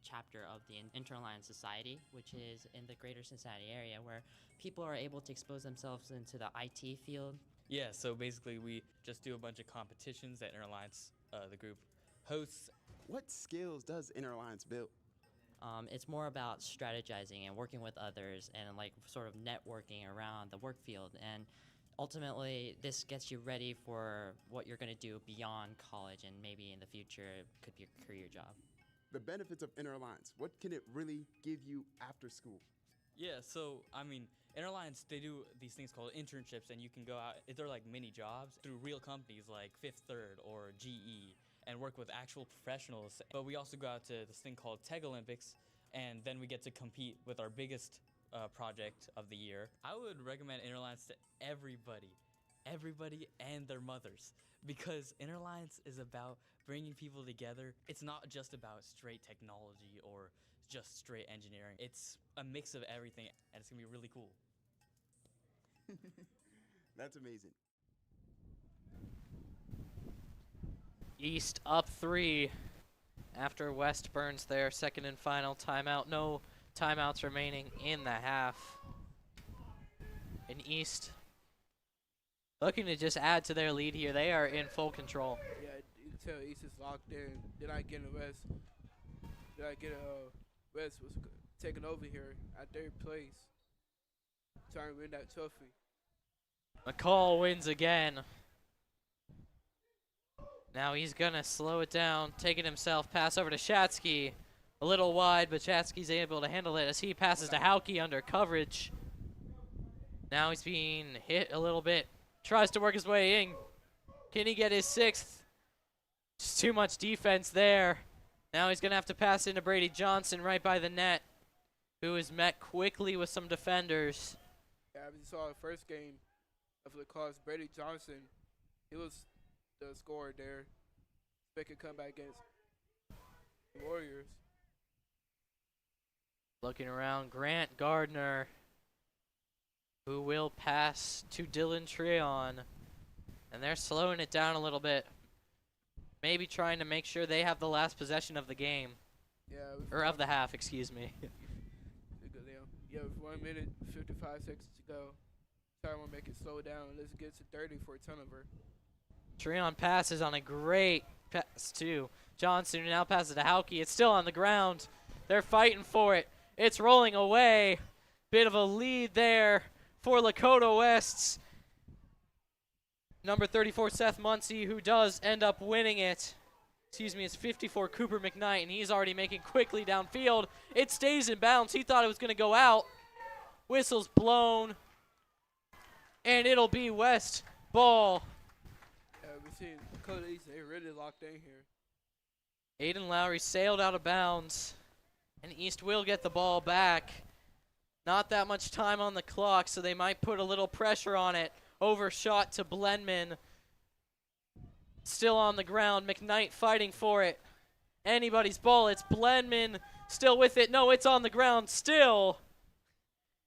chapter of the Inter-Alliance Society, which is in the greater Cincinnati area, where people are able to expose themselves into the IT field. Yeah, so basically we just do a bunch of competitions that Inter-Alliance, the group, hosts. What skills does Inter-Alliance build? It's more about strategizing and working with others and like sort of networking around the work field. And ultimately, this gets you ready for what you're going to do beyond college and maybe in the future it could be a career job. The benefits of Inter-Alliance, what can it really give you after school? Yeah, so, I mean, Inter-Alliance, they do these things called internships, and you can go out, they're like mini jobs through real companies like Fifth Third or GE and work with actual professionals. But we also go out to this thing called Tech Olympics, and then we get to compete with our biggest project of the year. I would recommend Inter-Alliance to everybody and their mothers, because Inter-Alliance is about bringing people together. It's not just about straight technology or just straight engineering. It's a mix of everything, and it's gonna be really cool. That's amazing. East up 3 after West burns their second and final timeout. No timeouts remaining in the half. In East, looking to just add to their lead here. They are in full control. Yeah, you can tell East is locked in. They're not getting a rest. They're not getting a rest. Was taking over here at their place, trying to win that trophy. McCall wins again. Now he's going to slow it down, take it himself, pass over to Shatsky. A little wide, but Shatsky's able to handle it as he passes to Hauke under coverage. Now he's being hit a little bit. Tries to work his way in. Can he get his 6th? Just too much defense there. Now he's going to have to pass into Brady Johnson right by the net, who is met quickly with some defenders. Yeah, as you saw the first game of Lacrosse, Brady Johnson, he was the scorer there. They could come back against the Warriors. Looking around, Grant Gardner, who will pass to Dylan Treon. And they're slowing it down a little bit. Maybe trying to make sure they have the last possession of the game. Yeah. Or of the half, excuse me. Yeah, with 1 minute, 55 seconds to go. Trying to make it slow down. Let's get to 30 for a turnover. Treon passes on a great pass to Johnson, who now passes to Hauke. It's still on the ground. They're fighting for it. It's rolling away. Bit of a lead there for Lakota West's number 34, Seth Muncie, who does end up winning it. Excuse me, it's 54, Cooper McKnight, and he's already making quickly downfield. It stays in bounds. He thought it was going to go out. Whistle's blown, and it'll be West ball. Yeah, we're seeing Lakota East, they really locked in here. Aiden Lowry sailed out of bounds, and East will get the ball back. Not that much time on the clock, so they might put a little pressure on it. Overshot to Blenman. Still on the ground. McKnight fighting for it. Anybody's ball. It's Blenman still with it. No, it's on the ground still.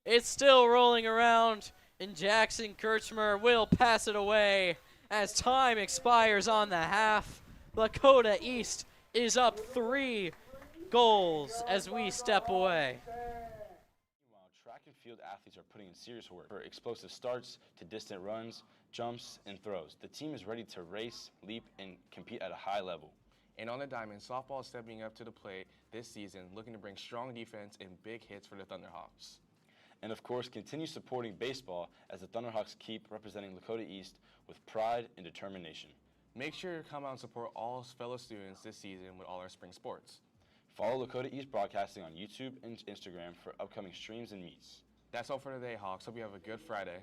It's still rolling around, and Jackson Kirchmer will pass it away as time expires on the half. Lakota East is up 3 goals as we step away. Meanwhile, track and field athletes are putting in serious work for explosive starts to distant runs, jumps, and throws. The team is ready to race, leap, and compete at a high level. And on the diamond, softball is stepping up to the plate this season, looking to bring strong defense and big hits for the Thunderhawks. And of course, continue supporting baseball as the Thunderhawks keep representing Lakota East with pride and determination. Make sure to come out and support all fellow students this season with all our spring sports. Follow Lakota East Broadcasting on YouTube and Instagram for upcoming streams and meets. That's all for today, Hawks. Hope you have a good Friday.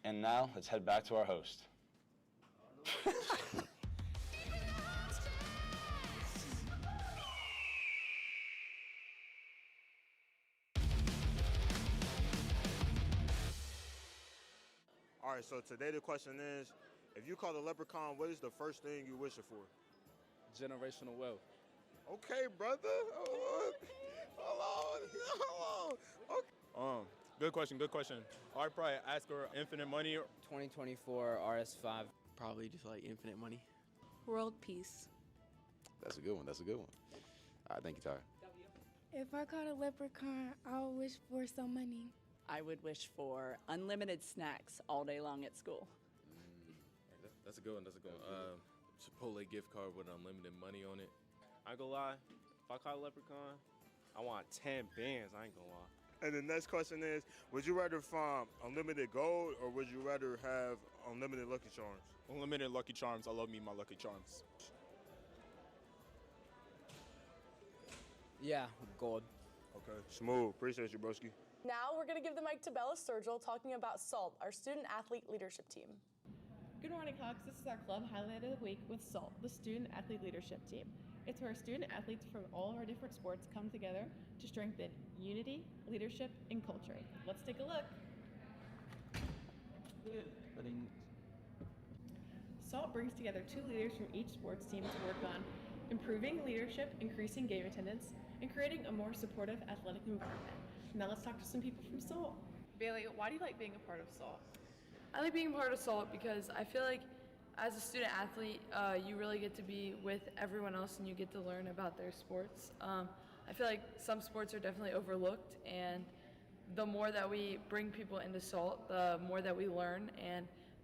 And now, let's head back to our host. All right, so today the question is, if you caught a leprechaun, what is the first thing you wish it for? Generational wealth. Okay, brother. Hold on. Okay. Good question, good question. I'd probably ask her infinite money. 2024 RS5, probably just like infinite money. World peace. That's a good one. That's a good one. All right, thank you, Tyra. If I caught a leprechaun, I would wish for some money. I would wish for unlimited snacks all day long at school. That's a good one. That's a good one. Chipotle gift card with unlimited money on it. I ain't gonna lie. If I caught a leprechaun, I want 10 bands. I ain't gonna lie. And the next question is, would you rather farm unlimited gold or would you rather have unlimited Lucky Charms? Unlimited Lucky Charms. I love me my Lucky Charms. Yeah, gold. Okay, smooth. Appreciate you, broski. Now we're going to give the mic to Bella Sturgill talking about SALT, our student athlete leadership team. Good morning, Hawks. This is our club highlight of the week with SALT, the student athlete leadership team. It's where student athletes from all of our different sports come together to strengthen unity, leadership, and culture. Let's take a look. SALT brings together 2 leaders from each sports team to work on improving leadership, increasing game attendance, and creating a more supportive athletic environment. Now let's talk to some people from SALT. Bailey, why do you like being a part of SALT? I like being part of SALT because I feel like as a student athlete, you really get to be with everyone else and you get to learn about their sports. I feel like some sports are definitely overlooked, and the more that we bring people into SALT, the more that we learn, and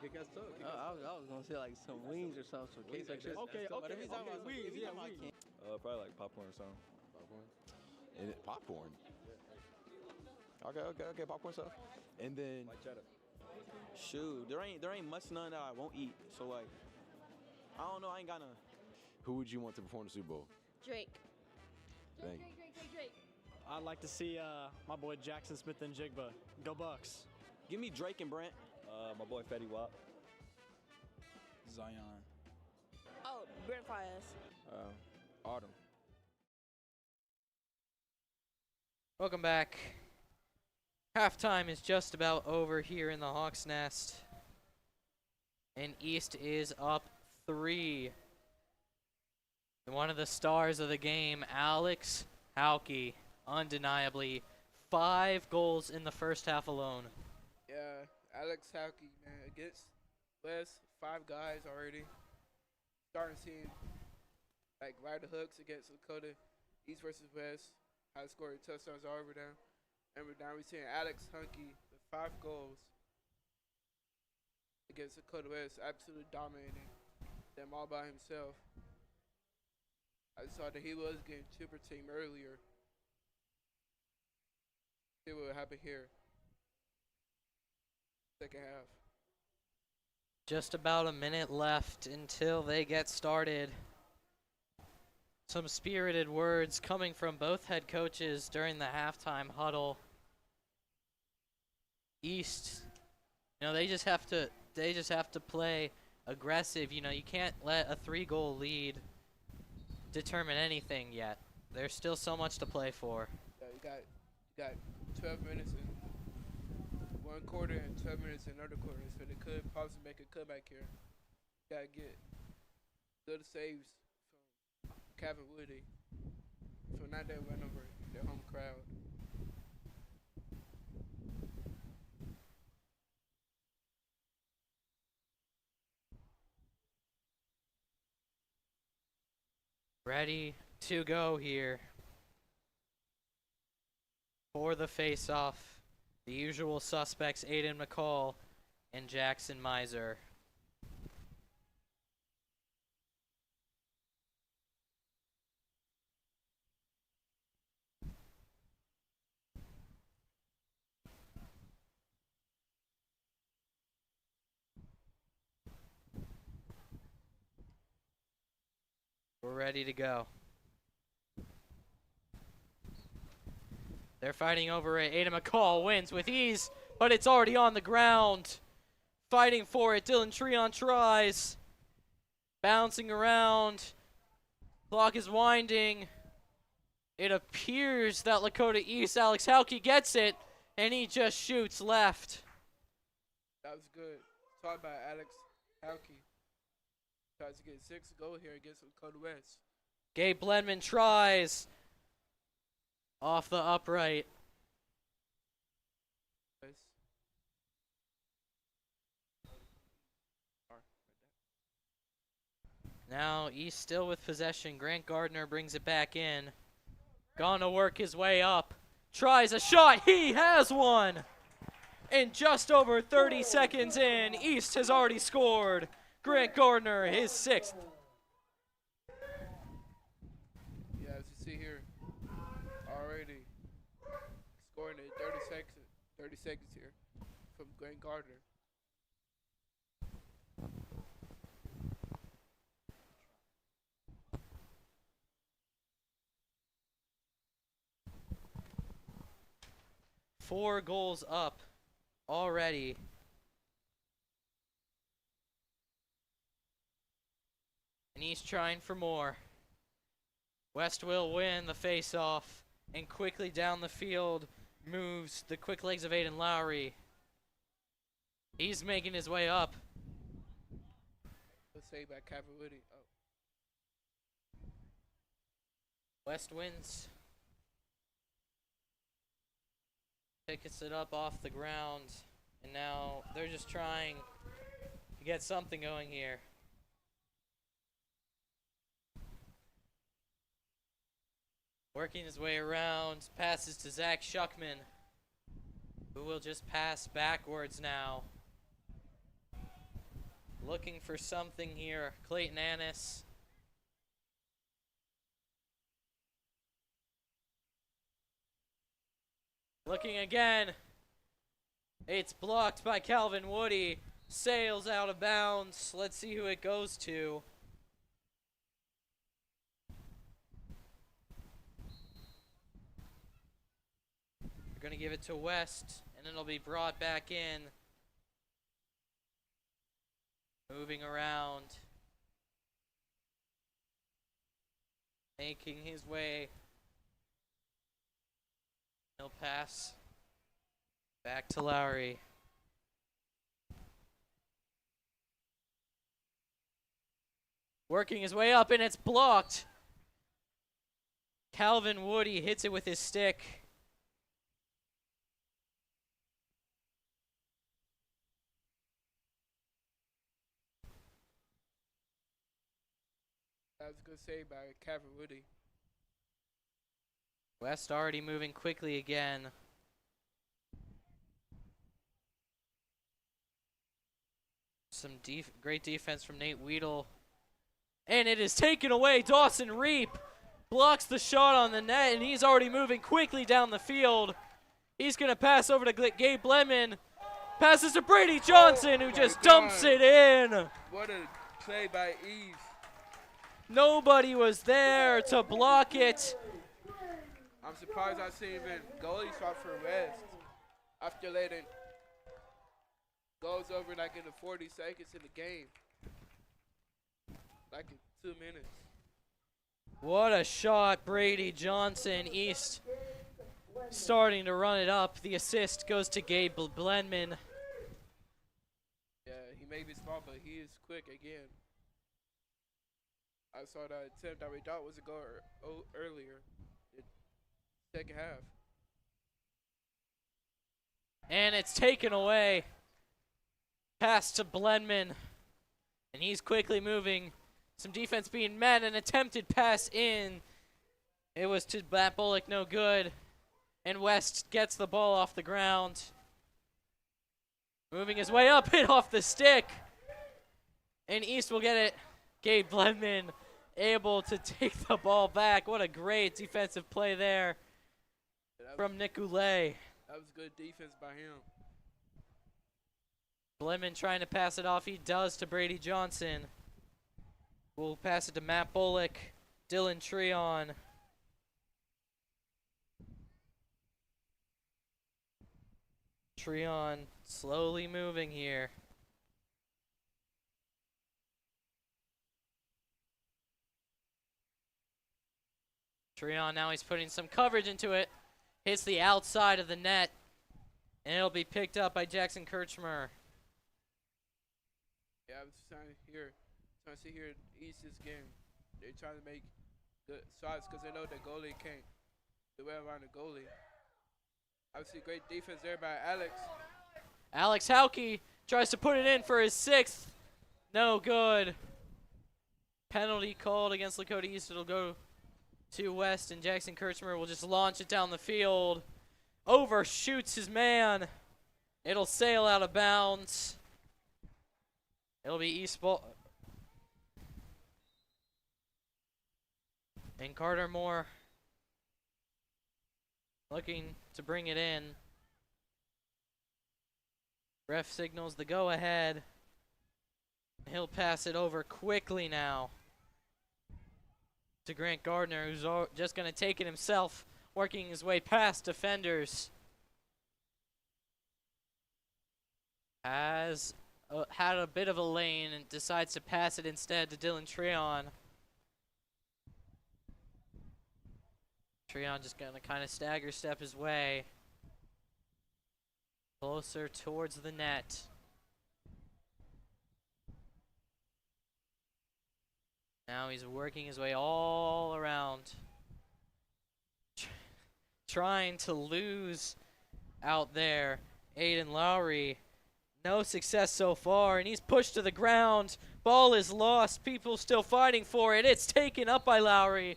Kit Kat's tough. I was gonna say like some wings or something. So Wings, case like okay, But if he's talking about wings, yeah, wings. Probably like popcorn or something. Popcorn. And popcorn. Okay, popcorn stuff. And then Like cheddar. Shoot, there ain't much none that I won't eat. So like, I don't know. I ain't got none. who would you want to perform the Super Bowl? Drake. Thank you. Drake. I'd like to see my boy Jackson Smith and Jigba. Go Bucks. Give me Drake and Brent. My boy Fetty Wap. Zion. Oh, Brent Fires. Autumn. Welcome back. Halftime is just about over here in the Hawks' Nest. And East is up 3. And one of the stars of the game, Alex Hauke, undeniably 5 goals in the first half alone. Yeah, Alex Hauke, man, against West, 5 guys already. Starting seeing like right hooks against Lakota East versus West. I scored touchdowns all over them. And now we're seeing Alex Hauke with 5 goals against Lakota West, absolutely dominating them all by himself. I saw that he was getting super team earlier. See what will happen here. Second half. Just about a minute left until they get started. Some spirited words coming from both head coaches during the halftime huddle. East, they just have to play aggressive. You can't let a 3-goal lead determine anything yet. There's still so much to play for. Yeah, you got 12 minutes in one quarter and 12 minutes in another quarter, so they could possibly make a comeback here. Gotta get good saves from Kevin Woody, so not that win over their home crowd. Ready to go here for the face-off. The usual suspects, Aiden McCall and Jackson Miser. We're ready to go. They're fighting over it. Aiden McCall wins with ease, but it's already on the ground. Fighting for it. Dylan Treon tries. Bouncing around. Clock is winding. It appears that Lakota East, Alex Hauke gets it, and he just shoots left. That was good. Talk about Alex Hauke. Tries to get 6 goal here against Lakota West. Gabe Blenman tries. Off the upright. Now East still with possession. Grant Gardner brings it back in. Gonna work his way up. Tries a shot. He has one. And just over 30 seconds in, East has already scored. Grant Gardner, his 6th. Yeah, as you see here, already scoring in 30 seconds here from Grant Gardner. Four goals up already. And he's trying for more. West will win the face-off, and quickly down the field moves the quick legs of Aiden Lowry. He's making his way up. Let's say by Kevin Woody. Oh. West wins. Picks it up off the ground, and now they're just trying to get something going here. Working his way around, passes to Zach Shuckman, who will just pass backwards now. looking for something here. Clayton Annis. Looking again. It's blocked by Calvin Woody. Sails out of bounds. Let's see who it goes to. They're going to give it to West, and it'll be brought back in. Moving around. Making his way. He'll pass back to Lowry. Working his way up, and it's blocked. Calvin Woody hits it with his stick. That was a good save by Calvin Woody. West already moving quickly again. Some great defense from Nate Weedle. And it is taken away. Dawson Reap blocks the shot on the net, and he's already moving quickly down the field. He's going to pass over to Gabe Lemon. Passes to Brady Johnson, who just dumps it in. What a play by Eve. Nobody was there to block it. I'm surprised I seen even goalie swap for West after letting goes over like in the 40 seconds in the game. Like in 2 minutes. What a shot, Brady Johnson. East starting to run it up. The assist goes to Gabe Blenman. Yeah, he may be small, but he is quick again. I saw that attempt that we thought was a goal earlier. Second half. And it's taken away. Pass to Blenman. And he's quickly moving. Some defense being met. An attempted pass in. It was to Matt Bullock, no good. And West gets the ball off the ground. Moving his way up, hit off the stick. And East will get it. Gabe Blenman able to take the ball back. What a great defensive play there from Nick Goulet. That was good defense by him. Blenman trying to pass it off. He does to Brady Johnson. We'll pass it to Matt Bullock. Dylan Treon. Treon slowly moving here. Treon now he's putting some coverage into it. Hits the outside of the net. And it'll be picked up by Jackson Kirchmer. Yeah, I was trying to see here East this game. They're trying to make good shots because they know the goalie can't do well around the goalie. Obviously, great defense there by Alex. Alex Hauke tries to put it in for his 6th. No good. Penalty called against Lakota East. It'll go to West, and Jackson Kirchmer will just launch it down the field. Overshoots his man. It'll sail out of bounds. It'll be East ball. And Carter Moore looking to bring it in. Ref signals the go-ahead. He'll pass it over quickly now to Grant Gardner, who's just going to take it himself, working his way past defenders. Has had a bit of a lane and decides to pass it instead to Dylan Treon. Treon just going to kind of stagger step his way closer towards the net. Now he's working his way all around. Trying to lose out there. Aiden Lowry. No success so far, and he's pushed to the ground. Ball is lost. People still fighting for it. It's taken up by Lowry,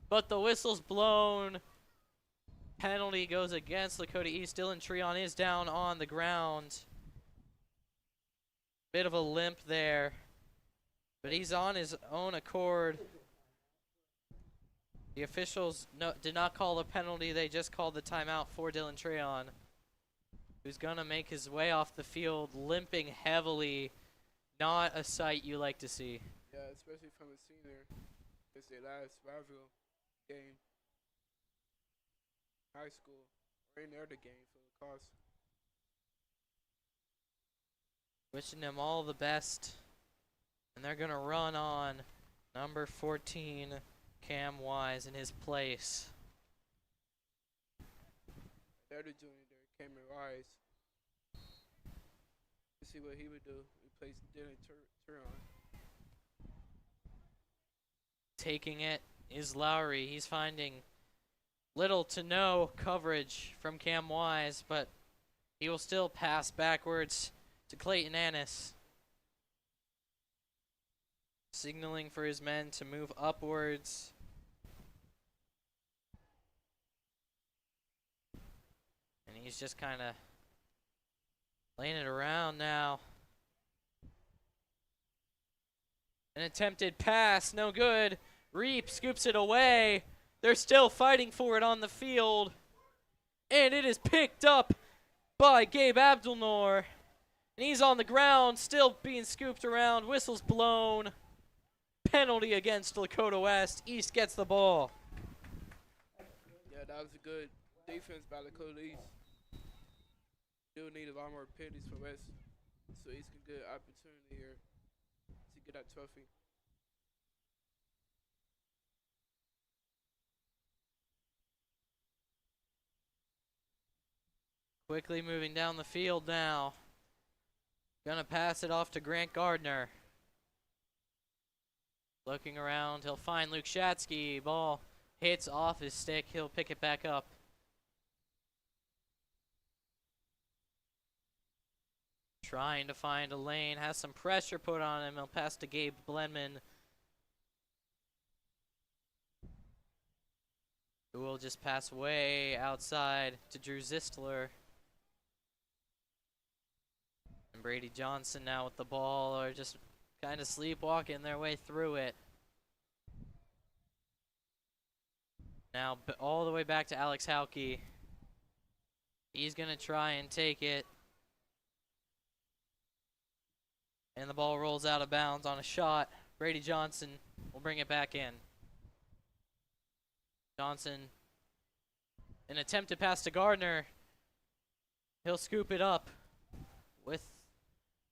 but the whistle's blown. Penalty goes against Lakota East. Dylan Treon is down on the ground. Bit of a limp there, but he's on his own accord. The officials did not call the penalty. They just called the timeout for Dylan Treon, who's going to make his way off the field, limping heavily. Not a sight you like to see. Yeah, especially from a senior. It's their last rival game. High school. Or any other game for Lacrosse. Wishing them all the best. And they're going to run on number 14, Cam Wise, in his place. The other junior there, Cameron Wise. Let's see what he would do. Replace Dylan Treon. Taking it is Lowry. He's finding little to no coverage from Cam Wise, but he will still pass backwards to Clayton Annis, signaling for his men to move upwards. And he's just kind of laying it around now. An attempted pass, no good. Reap scoops it away. They're still fighting for it on the field. And it is picked up by Gabe Abdelnour. And he's on the ground, still being scooped around. Whistle's blown. Penalty against Lakota West. East gets the ball. Yeah, that was a good defense by Lakota East. Do need a lot more penalties for West, so East can get an opportunity here to get that trophy. Quickly moving down the field now. Gonna pass it off to Grant Gardner. Looking around, he'll find Luke Shatsky. Ball hits off his stick. He'll pick it back up. Trying to find a lane. Has some pressure put on him. He'll pass to Gabe Blenman, who will just pass way outside to Drew Zistler. And Brady Johnson now with the ball, or just kind of sleepwalking their way through it. Now all the way back to Alex Hauke. He's going to try and take it. And the ball rolls out of bounds on a shot. Brady Johnson will bring it back in. Johnson, an attempted pass to Gardner. He'll scoop it up with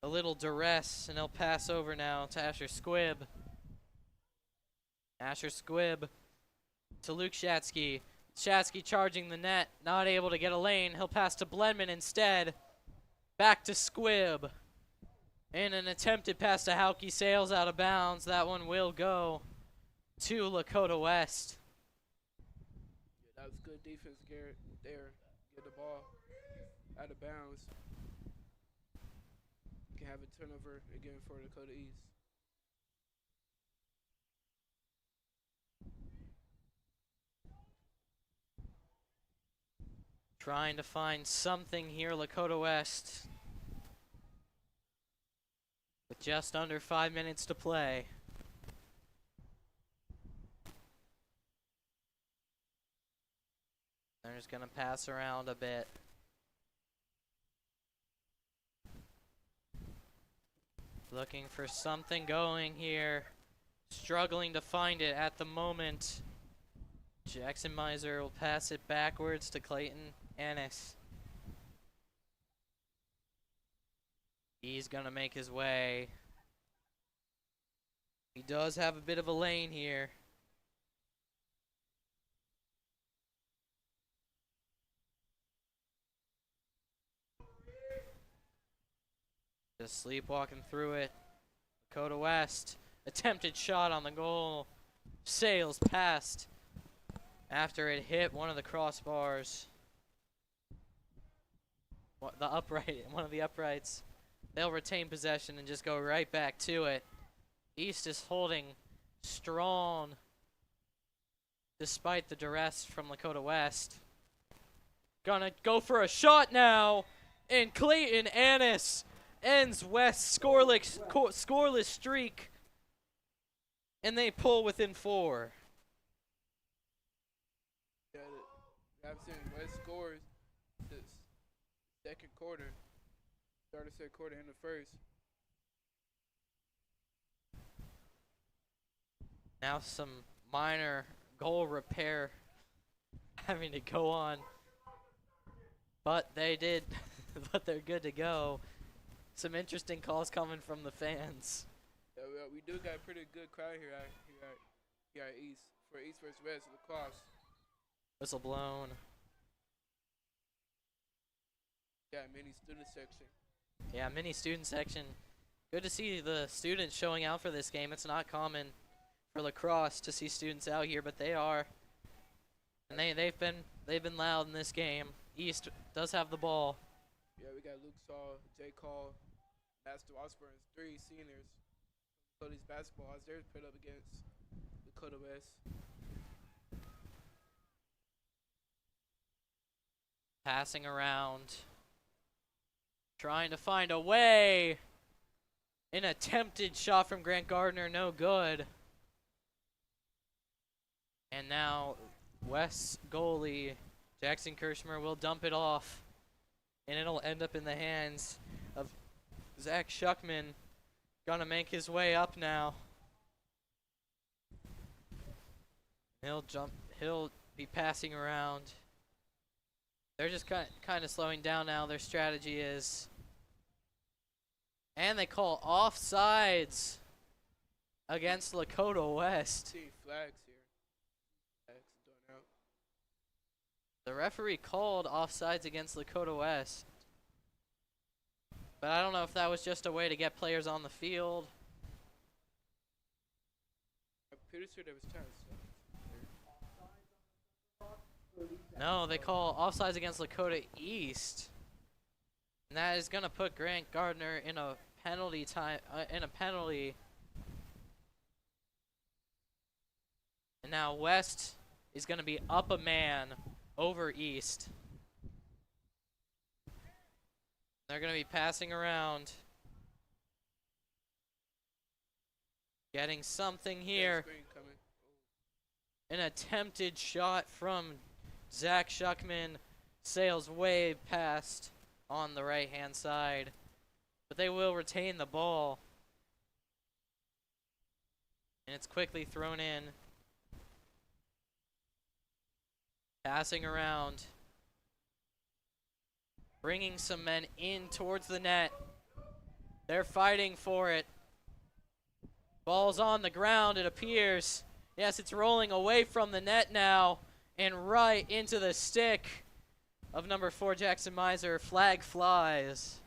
a little duress, and he'll pass over now to Asher Squibb. Asher Squibb to Luke Shatsky. Shatsky charging the net, not able to get a lane. He'll pass to Blenman instead. Back to Squibb. And an attempted pass to Hauke sails out of bounds. That one will go to Lakota West. Yeah, that was good defense, Garrett, there. Get the ball out of bounds. You can have a turnover again for Lakota East. Trying to find something here, Lakota West. With just under 5 minutes to play. They're just going to pass around a bit. Looking for something going here. Struggling to find it at the moment. Jackson Miser will pass it backwards to Clayton Annis. He's going to make his way. He does have a bit of a lane here. Just sleepwalking through it. Lakota West. Attempted shot on the goal. Sails past after it hit one of the crossbars. One of the uprights. They'll retain possession and just go right back to it. East is holding strong despite the duress from Lakota West. Gonna go for a shot now. And Clayton Annis ends West's scoreless streak, and they pull within 4. Yeah, I've seen West scores this second quarter. Started second quarter in the first. Now some minor goal repair having to go on. But they did, but they're good to go. Some interesting calls coming from the fans. Yeah, we do got a pretty good crowd here at East. For East versus West, Lacrosse. Whistle blown. Yeah, mini student section. Yeah, mini student section. Good to see the students showing out for this game. It's not common for Lacrosse to see students out here, but they are. And they've been loud in this game. East does have the ball. Yeah, we got Luke Saul, Jay Call, Master Osborne, 3 seniors. Lakota East basketball as they're put up against Lakota West. Passing around. Trying to find a way. An attempted shot from Grant Gardner, no good. And now West's goalie, Jackson Kirschmer, will dump it off. And it'll end up in the hands of Zach Shuckman. Gonna make his way up now. He'll be passing around. They're just kind of slowing down now. Their strategy is. And they call offsides against Lakota West. See flags here. Flags going out. The referee called offsides against Lakota West. But I don't know if that was just a way to get players on the field. I'm pretty sure there was time. No, they call offsides against Lakota East. And that is going to put Grant Gardner in a penalty penalty. And now West is going to be up a man over East. They're going to be passing around. Getting something here. An attempted shot from Zach Shuckman sails way past on the right-hand side. But they will retain the ball. And it's quickly thrown in. Passing around. Bringing some men in towards the net. They're fighting for it. Ball's on the ground, it appears. Yes, it's rolling away from the net now and right into the stick of number 4, Jackson Miser. Flag flies.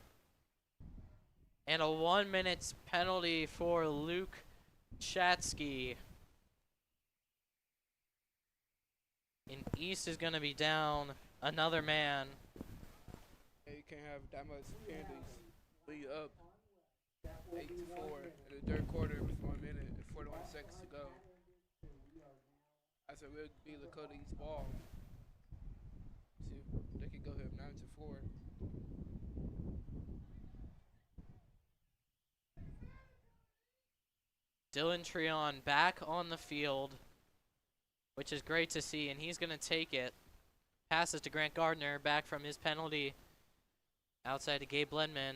And a 1-minute penalty for Luke Chatsky. And East is going to be down another man. Yeah, you can't have that much penalties. Lead up 8-4 in the third quarter with 1 minute and 41 seconds to go. I said we'll be Lakota East ball. See if they can go here 9-4. Dylan Treon back on the field, which is great to see, and he's going to take it. Passes to Grant Gardner, back from his penalty. Outside to Gabe Bledman.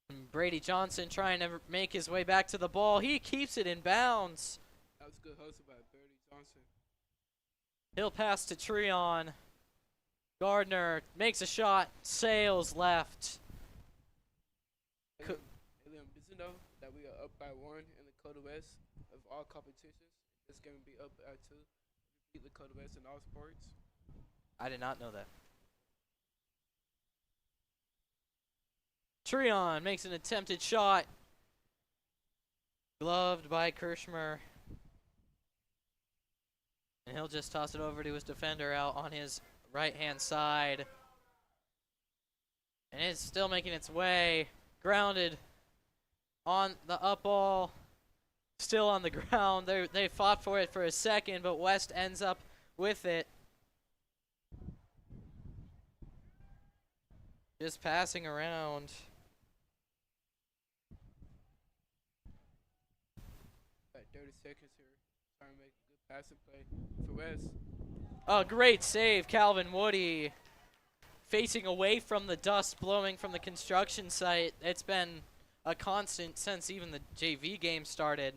And Brady Johnson trying to make his way back to the ball. He keeps it in bounds. That was good hustle by Brady Johnson. He'll pass to Treon. Gardner makes a shot, sails left. Liam, did you know that we are up by 1 in Lakota West of all competitions? This game will be up by 2. We beat Lakota West in all sports. I did not know that. Treon makes an attempted shot. Gloved by Kirschmer. And he'll just toss it over to his defender out on his right-hand side. And it's still making its way. Grounded on the up ball. Still on the ground. They fought for it for a second, but West ends up with it. Just passing around. seconds here. Trying to make a good passing play for West. A great save, Calvin Woody. Facing away from the dust blowing from the construction site. It's been a constant since even the JV game started.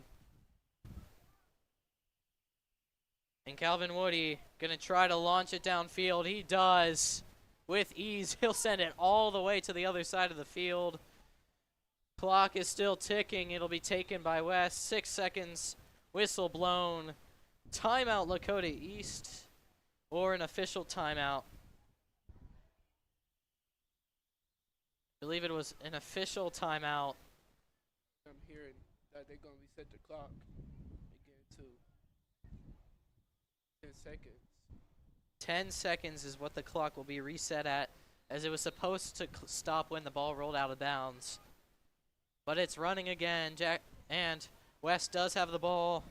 And Calvin Woody gonna try to launch it downfield. He does with ease. He'll send it all the way to the other side of the field. Clock is still ticking. It'll be taken by West. 6 seconds. Whistle blown. Timeout Lakota East. Or an official timeout. I believe it was an official timeout. I'm hearing that they're going to reset the clock again to 10 seconds. 10 seconds is what the clock will be reset at, as it was supposed to stop when the ball rolled out of bounds. But it's running again, and West does have the ball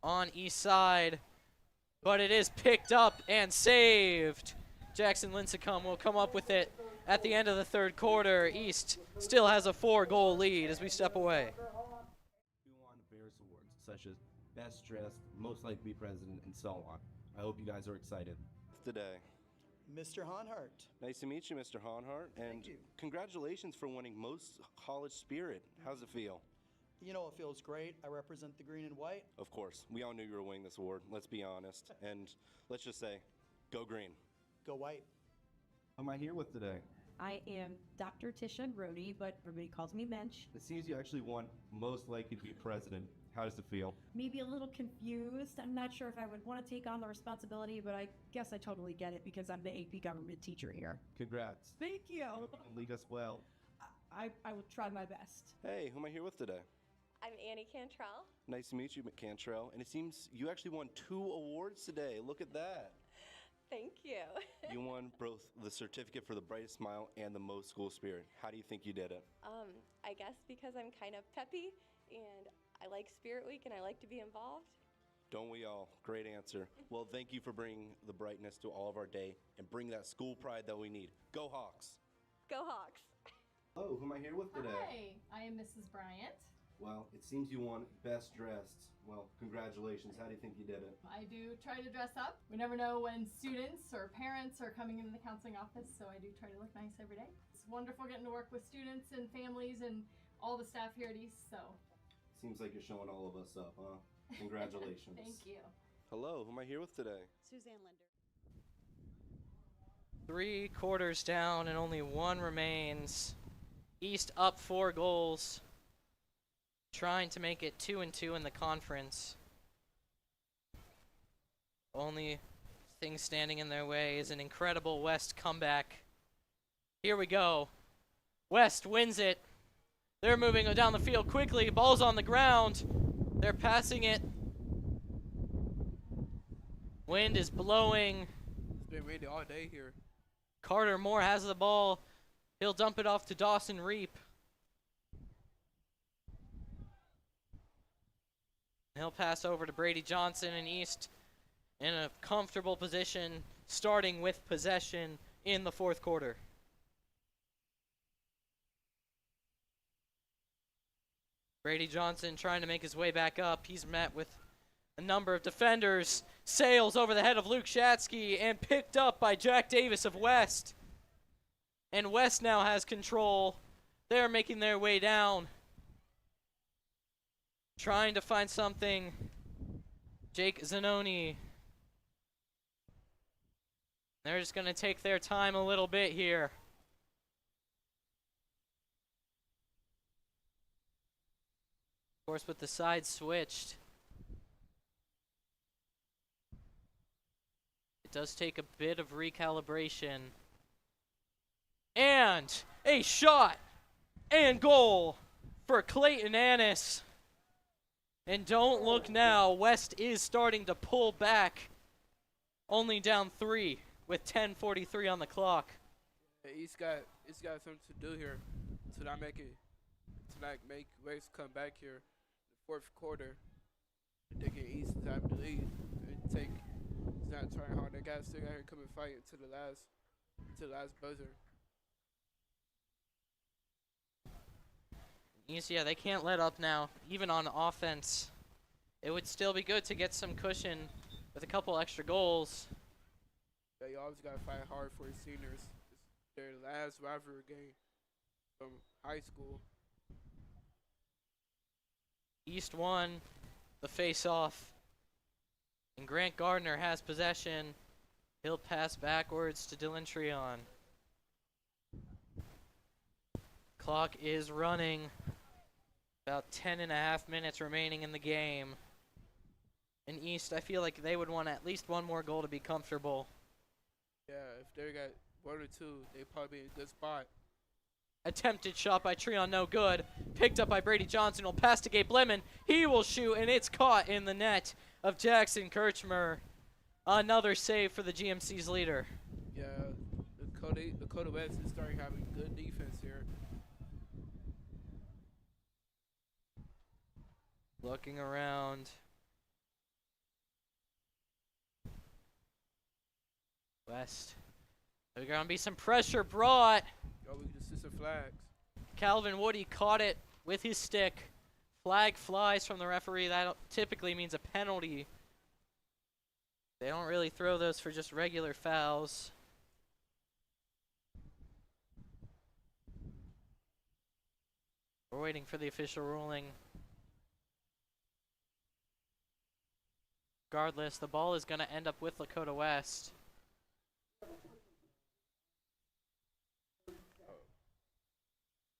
on east side, but it is picked up and saved. Jackson Lincecum will come up with it at the end of the third quarter. East still has a 4-goal lead as we step away. We won Bears awards such as Best Dressed, Most Likely President, and so on. I hope you guys are excited. Today. Mr. Honhart. Nice to meet you, Mr. Honhart. And Thank you. Congratulations for winning Most College Spirit. How's it feel? You know, it feels great. I represent the green and white. Of course. We all knew you were winning this award. Let's be honest. And let's just say, go green. Go white. Who am I here with today? I am Dr. Tisha Brody, but everybody calls me Mensch. It seems you actually won Most Likely to be President. How does it feel? Maybe a little confused. I'm not sure if I would want to take on the responsibility, but I guess I totally get it because I'm the AP government teacher here. Congrats. Thank you. Lead us well. I will try my best. Hey, who am I here with today? I'm Annie Cantrell. Nice to meet you, Cantrell. And it seems you actually won 2 awards today. Look at that. Thank you. You won both the certificate for the brightest smile and the most school spirit. How do you think you did it? I guess because I'm kind of peppy and I like Spirit Week and I like to be involved. Don't we all? Great answer. Well, thank you for bringing the brightness to all of our day and bring that school pride that we need. Go Hawks! Go Hawks! Hello, who am I here with today? Hi, I am Mrs. Bryant. Well, it seems you won Best Dressed. Well, congratulations. How do you think you did it? I do try to dress up. We never know when students or parents are coming into the counseling office, so I do try to look nice every day. It's wonderful getting to work with students and families and all the staff here at East, so. Seems like you're showing all of us up, huh? Congratulations. Thank you. Hello, who am I here with today? Suzanne Linder. 3 quarters down and only 1 remains. East up 4 goals. Trying to make it 2-2 in the conference. Only thing standing in their way is an incredible West comeback. Here we go. West wins it. They're moving down the field quickly. Ball's on the ground. They're passing it. Wind is blowing. It's been raining all day here. Carter Moore has the ball. He'll dump it off to Dawson Reap. He'll pass over to Brady Johnson, and East in a comfortable position, starting with possession in the 4th quarter. Brady Johnson trying to make his way back up. He's met with a number of defenders. Sails over the head of Luke Shatsky and picked up by Jack Davis of West. And West now has control. They're making their way down. Trying to find something. Jake Zanoni. They're just going to take their time a little bit here. Of course, with the side switched, it does take a bit of recalibration. And a shot and goal for Clayton Annis. And don't look now, West is starting to pull back. Only down 3 with 10:43 on the clock. Yeah, East got something to do here to not make West come back here. The 4th quarter, they get East time to lead. It's not trying hard. They still got here coming fight to the last buzzer. East, yeah, they can't let up now, even on offense. it would still be good to get some cushion with a couple extra goals. Yeah, you always got to fight hard for your seniors. It's their last rivalry game from high school. East won the face-off. And Grant Gardner has possession. He'll pass backwards to Dylan Treon. Clock is running. About 10.5 minutes remaining in the game. And East, I feel like they would want at least one more goal to be comfortable. Yeah, if they got 1 or 2, they'd probably be in a good spot. Attempted shot by Treon, no good. Picked up by Brady Johnson, will pass to Gabe Lemon. He will shoot, and it's caught in the net of Jackson Kirchmer. Another save for the GMC's leader. Yeah, Lakota West is starting having good defense here. Looking around. West. There's going to be some pressure brought. Oh, we just see some flags. Calvin Woody caught it with his stick. Flag flies from the referee. That typically means a penalty. They don't really throw those for just regular fouls. We're waiting for the official ruling. Regardless, the ball is going to end up with Lakota West.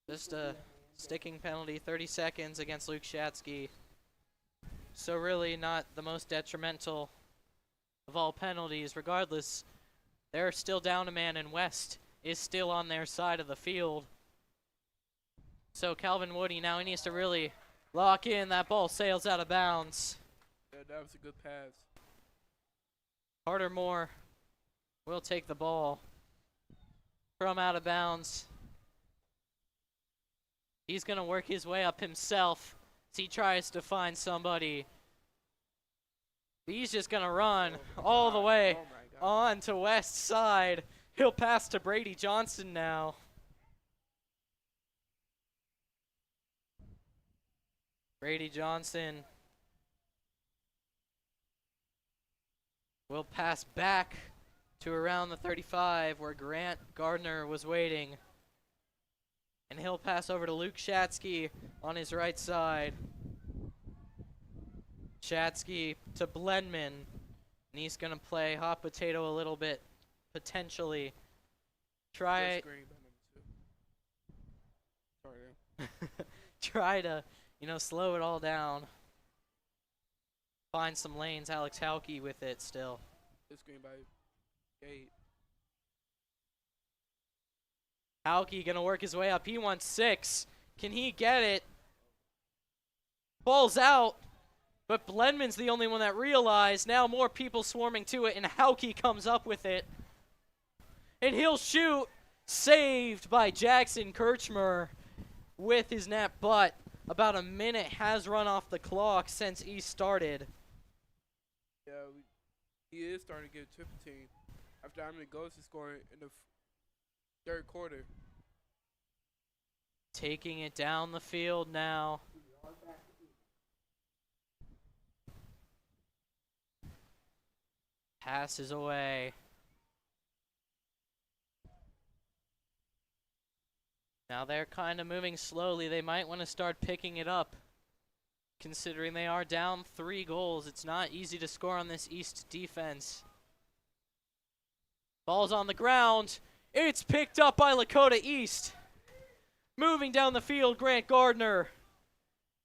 Just a sticking penalty, 30 seconds against Luke Shatsky. So really not the most detrimental of all penalties. Regardless, they're still down a man, and West is still on their side of the field. So Calvin Woody now, he needs to really lock in. That ball sails out of bounds. Yeah, that was a good pass. Carter Moore will take the ball from out of bounds. He's going to work his way up himself as he tries to find somebody. He's just going to run all the way on to West's side. He'll pass to Brady Johnson now. Brady Johnson will pass back to around the 35 where Grant Gardner was waiting. And he'll pass over to Luke Shatsky on his right side. Shatsky to Blenman. And he's going to play hot potato a little bit, potentially. Try to, slow it all down. Find some lanes. Alex Hauke with it still. Good screen by Gate. Hauke gonna work his way up. He wants 6. Can he get it? Ball's out. But Blenman's the only one that realized. Now more people swarming to it, and Hauke comes up with it. And he'll shoot. Saved by Jackson Kirchmer with his net, but about a minute has run off the clock since East started. Yeah, he is starting to get a triple team. After how many goals he's scoring in the third quarter. Taking it down the field now. Passes away. Now they're kind of moving slowly. They might want to start picking it up. Considering they are down 3 goals. It's not easy to score on this East defense. Ball's on the ground. It's picked up by Lakota East. Moving down the field, Grant Gardner.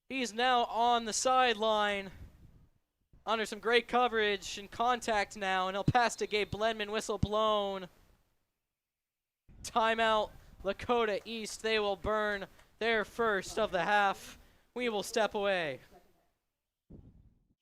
He's now on the sideline. Under some great coverage and contact now. And he'll pass to Gabe Blenman. Whistle blown. Timeout. Lakota East. They will burn their first of the half. We will step away.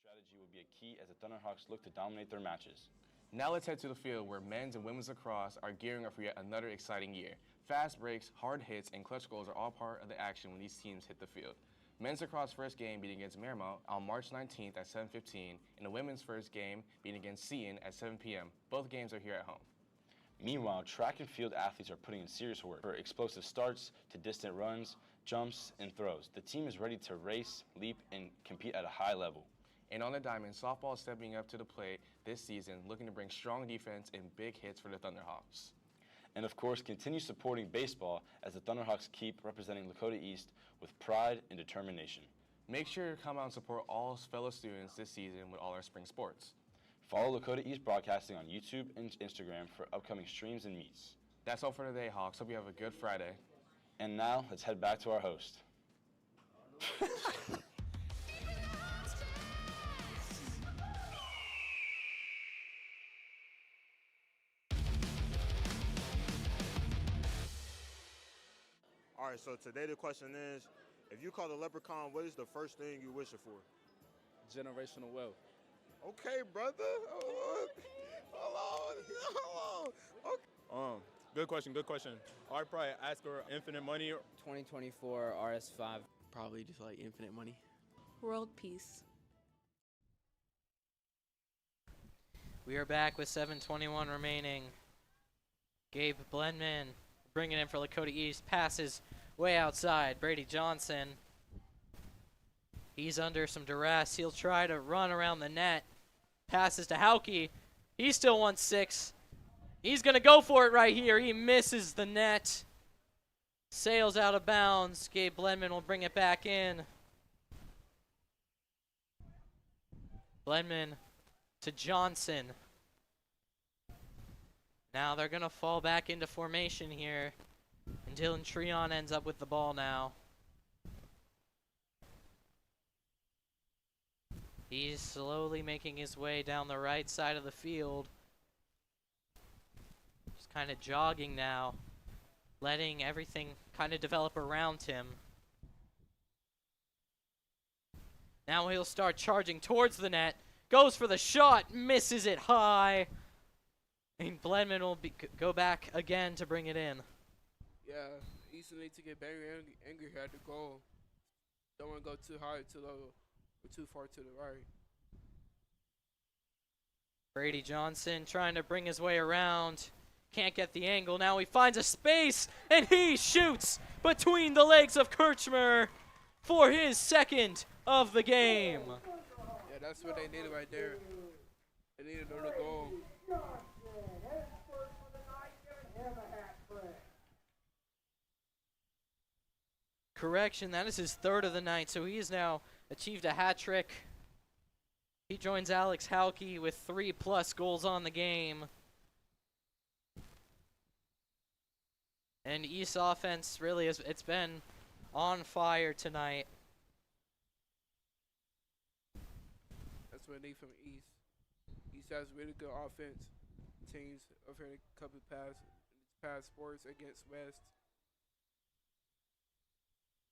Strategy will be a key as the Thunderhawks look to dominate their matches. Now let's head to the field where men's and women's lacrosse are gearing up for yet another exciting year. Fast breaks, hard hits, and clutch goals are all part of the action when these teams hit the field. Men's lacrosse first game beating against Merrimount on March 19th at 7:15, and the women's first game beating against Seton at 7 p.m. Both games are here at home. Meanwhile, track and field athletes are putting in serious work for explosive starts to distant runs, jumps, and throws. The team is ready to race, leap, and compete at a high level. And on the diamond, softball is stepping up to the plate this season, looking to bring strong defense and big hits for the Thunderhawks. And of course, continue supporting baseball as the Thunderhawks keep representing Lakota East with pride and determination. Make sure to come out and support all fellow students this season with all our spring sports. Follow Lakota East Broadcasting on YouTube and Instagram for upcoming streams and meets. That's all for today, Hawks. Hope you have a good Friday. And now, let's head back to our host. All right, so today the question is, if you caught a leprechaun, what is the first thing you wish it for? Generational wealth. Okay, brother. Hold on. Okay. Good question, good question. I'd probably ask her infinite money. 2024 RS5. Probably just like infinite money. World peace. We are back with 7:21 remaining. Gabe Blendman bringing in for Lakota East. Passes way outside. Brady Johnson. He's under some duress. He'll try to run around the net. Passes to Hauke. He still wants 6. He's going to go for it right here. He misses the net. Sails out of bounds. Gabe Blendman will bring it back in. Blendman to Johnson. Now they're going to fall back into formation here. And Dylan Treon ends up with the ball now. He's slowly making his way down the right side of the field. Just kind of jogging now, letting everything kind of develop around him. Now he'll start charging towards the net. Goes for the shot, misses it high. And Blendman will go back again to bring it in. Yeah, East need to get very angry here at the goal. Don't want to go too high, too low, or too far to the right. Brady Johnson trying to bring his way around. Can't get the angle. Now he finds a space, and he shoots between the legs of Kirchmer for his second of the game. Yeah, that's what they needed right there. They needed another goal. Correction, that is his 3rd of the night, so he has now achieved a hat trick. He joins Alex Hauke with 3+ goals on the game. And East offense really it's been on fire tonight. That's what they need from East. East has really good offense. Teams over here a couple past sports against West.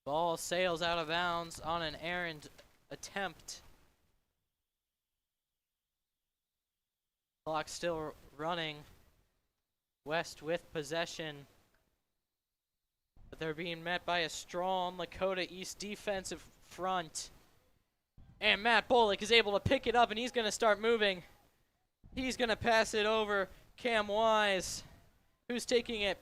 Ball sails out of bounds on an errant attempt. Clock still running. West with possession. But they're being met by a strong Lakota East defensive front. And Matt Bullock is able to pick it up, and he's going to start moving. He's going to pass it over Cam Wise, who's taking it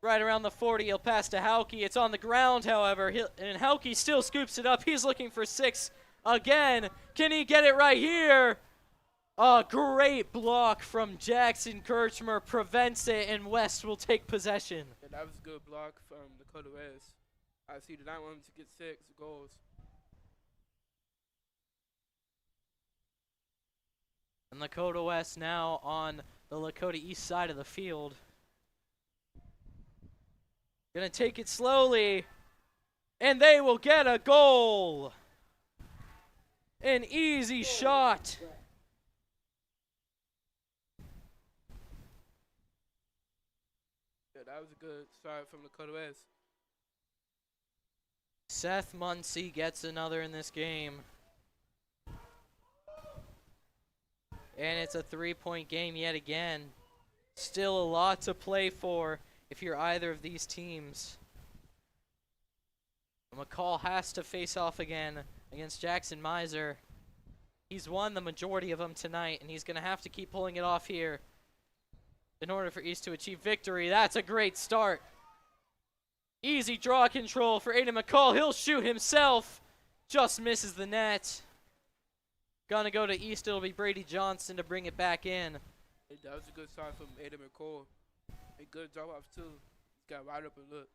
right around the 40. He'll pass to Hauke. It's on the ground, however, and Hauke still scoops it up. He's looking for 6 again. Can he get it right here? A great block from Jackson Kirchmer prevents it, and West will take possession. Yeah, that was a good block from Dakota West. I see did not want him to get 6 goals. And Lakota West now on the Lakota East side of the field. Gonna take it slowly, and they will get a goal. An easy shot. Yeah, that was a good start from Lakota West. Seth Muncie gets another in this game. And it's a 3-point game yet again. Still a lot to play for if you're either of these teams. McCall has to face off again against Jackson Miser. He's won the majority of them tonight, and he's going to have to keep pulling it off here in order for East to achieve victory. That's a great start. Easy draw control for Aiden McCall. He'll shoot himself. Just misses the net. gonna go to East. It'll be Brady Johnson to bring it back in. Hey, that was a good start from Aiden McCall. A good drop off too. He's got right up and look.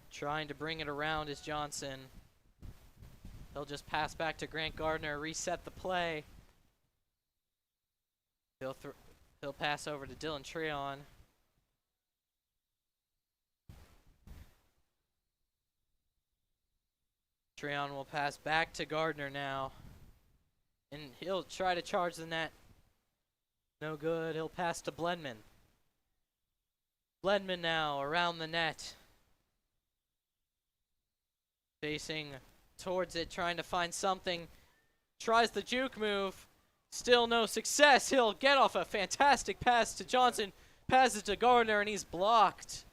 Trying to bring it around is Johnson. He'll just pass back to Grant Gardner, reset the play. He'll pass over to Dylan Treon. Treon will pass back to Gardner now. And he'll try to charge the net. No good. He'll pass to Blenman. Blenman now around the net. Facing towards it, trying to find something. Tries the juke move. Still no success. He'll get off a fantastic pass to Johnson. Passes to Gardner, and he's blocked.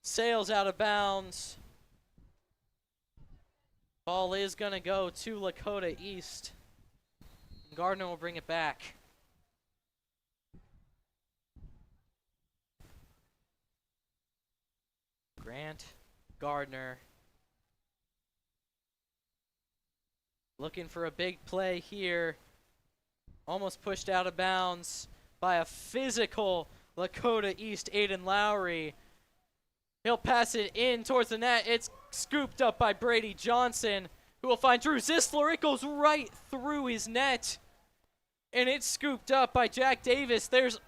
Sails out of bounds. Ball is going to go to Lakota East. Gardner will bring it back. Grant Gardner. Looking for a big play here. Almost pushed out of bounds by a physical Lakota East Aiden Lowry. He'll pass it in towards the net. It's scooped up by Brady Johnson, who will find Drew Zisler. It goes right through his net. And it's scooped up by Jack Davis. There's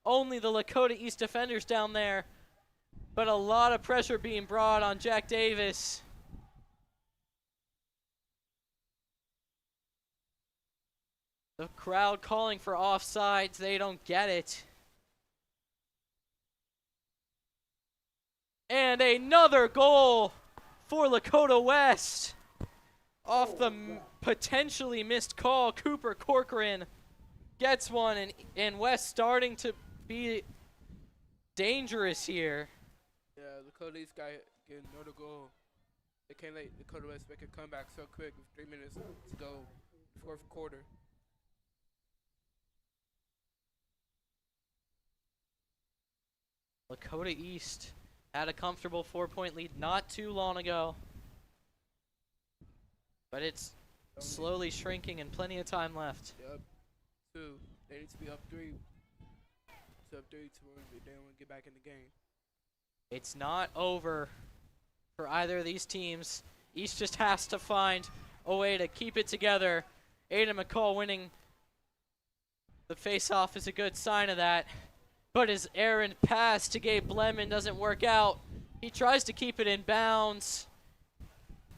only the Lakota East defenders down there. But a lot of pressure being brought on Jack Davis. The crowd calling for offsides. They don't get it. And another goal for Lakota West. Off the potentially missed call, Cooper Corcoran gets one, and West starting to be dangerous here. Yeah, Lakota East got getting another goal. They can't let Lakota West make a comeback so quick with 3 minutes to go, fourth quarter. Lakota East had a comfortable 4-point lead not too long ago. But it's slowly shrinking and plenty of time left. Yep. 2. They need to be up 3. It's up 3 tomorrow. They don't want to get back in the game. It's not over for either of these teams. East just has to find a way to keep it together. Aiden McCall winning the face-off is a good sign of that. But his errant pass to Gabe Blenman doesn't work out. He tries to keep it in bounds.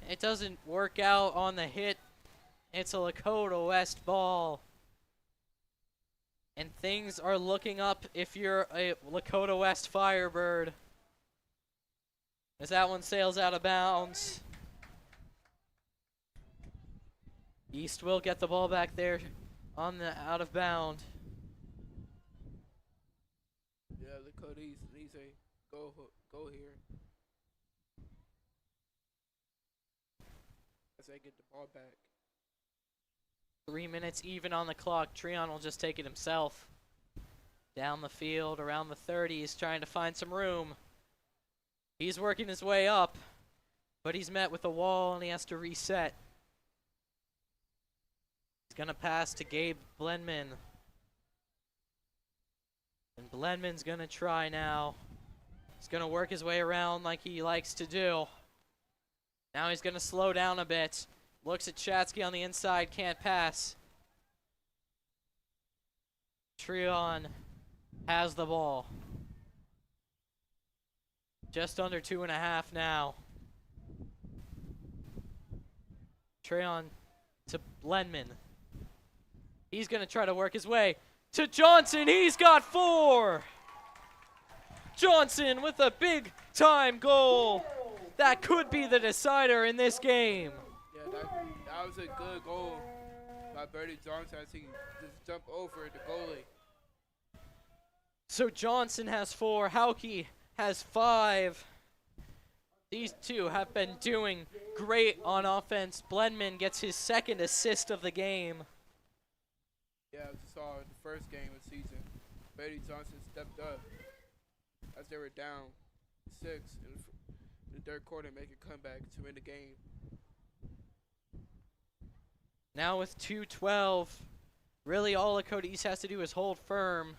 It doesn't work out on the hit. It's a Lakota West ball. And things are looking up if you're a Lakota West Firebird. As that one sails out of bounds. East will get the ball back there on the out of bound. Yeah, Lakota East needs a go here. As they get the ball back. 3 minutes even on the clock. Treon will just take it himself. Down the field, around the 30s, trying to find some room. He's working his way up, but he's met with a wall and he has to reset. He's gonna pass to Gabe Blenman. And Blenman's gonna try now. He's gonna work his way around like he likes to do. Now he's gonna slow down a bit. Looks at Chatsky on the inside, can't pass. Treon has the ball. Just under 2.5 now. Treon to Blenman. He's gonna try to work his way to Johnson. He's got 4. Johnson with a big time goal. That could be the decider in this game. Yeah, that was a good goal by Brady Johnson as he just jumped over the goalie. So Johnson has 4, Hauke has 5. These two have been doing great on offense. Blenman gets his 2nd assist of the game. Yeah, as you saw in the first game of the season, Brady Johnson stepped up as they were down 6 in the third quarter, make a comeback to win the game. Now with 2:12, really all Lakota East has to do is hold firm,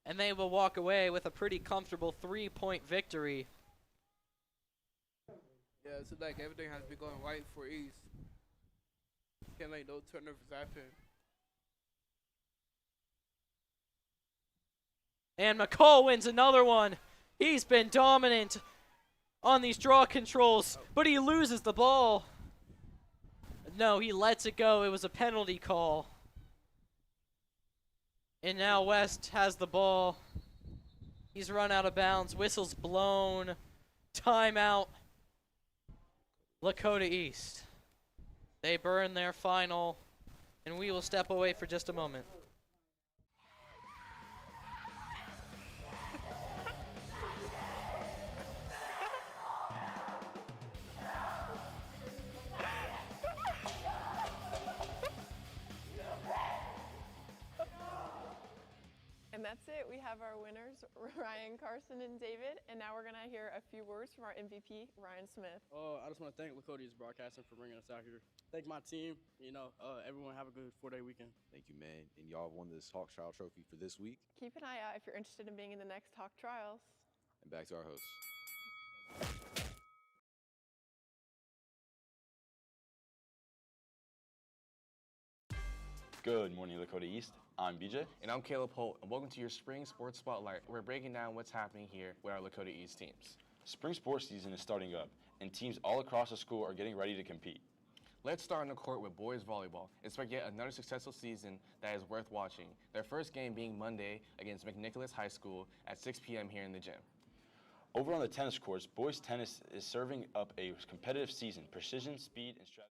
and they will walk away with a pretty comfortable 3-point victory. Yeah, it's like everything has been going right for East. Can't let no turnovers happen. And McCall wins another one. He's been dominant on these draw controls, but he loses the ball. No, he lets it go. It was a penalty call. And now West has the ball. He's run out of bounds. Whistle's blown. Timeout. Lakota East. They burn their final, and we will step away for just a moment. And that's it. We have our winners, Ryan, Carson, and David. And now we're going to hear a few words from our MVP, Ryan Smith. I just want to thank Lakota East Broadcasting for bringing us out here. Thank my team. Everyone have a good 4-day weekend. Thank you, man. And y'all won this Hawks Trial Trophy for this week. Keep an eye out if you're interested in being in the next Hawk Trials. And back to our host. Good morning, Lakota East. I'm BJ. And I'm Caleb Holt, and welcome to your Spring Sports Spotlight. We're breaking down what's happening here with our Lakota East teams. Spring sports season is starting up, and teams all across the school are getting ready to compete. Let's start on the court with boys volleyball. Expect yet another successful season that is worth watching. Their first game being Monday against McNicholas High School at 6 p.m. here in the gym. Over on the tennis courts, boys tennis is serving up a competitive season. Precision, speed, and strategy.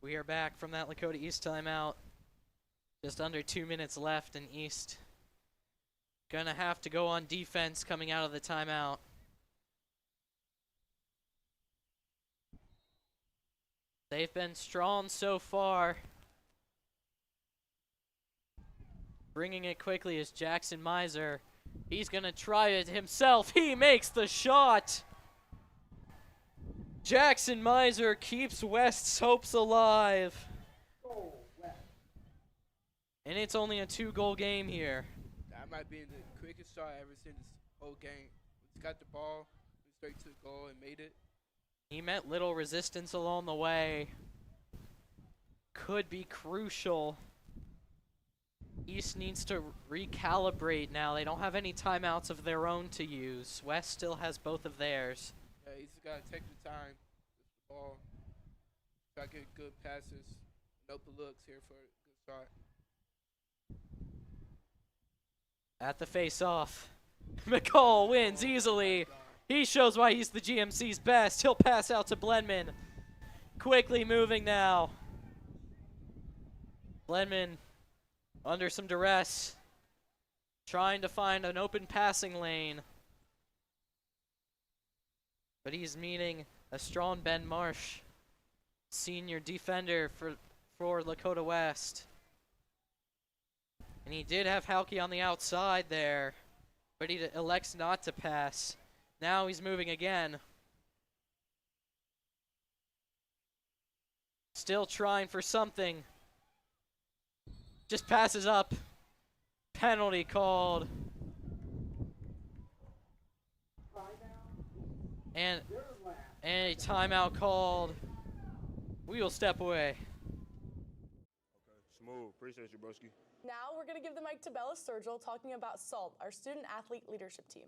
We are back from that Lakota East timeout. Just under 2 minutes left, and East gonna have to go on defense coming out of the timeout. They've been strong so far. Bringing it quickly is Jackson Miser. He's gonna try it himself. He makes the shot. Jackson Miser keeps West's hopes alive. And it's only a 2-goal game here. That might be the quickest shot I've ever seen this whole game. He's got the ball, went straight to the goal and made it. He met little resistance along the way. Could be crucial. East needs to recalibrate now. They don't have any timeouts of their own to use. West still has both of theirs. Yeah, he's got to take the time with the ball. Try to get good passes. Open looks here for a good shot. At the face-off, McCall wins easily. He shows why he's the GMC's best. He'll pass out to Blenman. Quickly moving now. Blenman under some duress, trying to find an open passing lane. But he's meeting a strong Ben Marsh, senior defender for Lakota West. And he did have Halke on the outside there, but he elects not to pass. Now he's moving again. Still trying for something. Just passes up. Penalty called. And a timeout called. We will step away. Okay, smooth. Appreciate you, broski. Now we're going to give the mic to Bella Sturgill talking about SALT, our student athlete leadership team.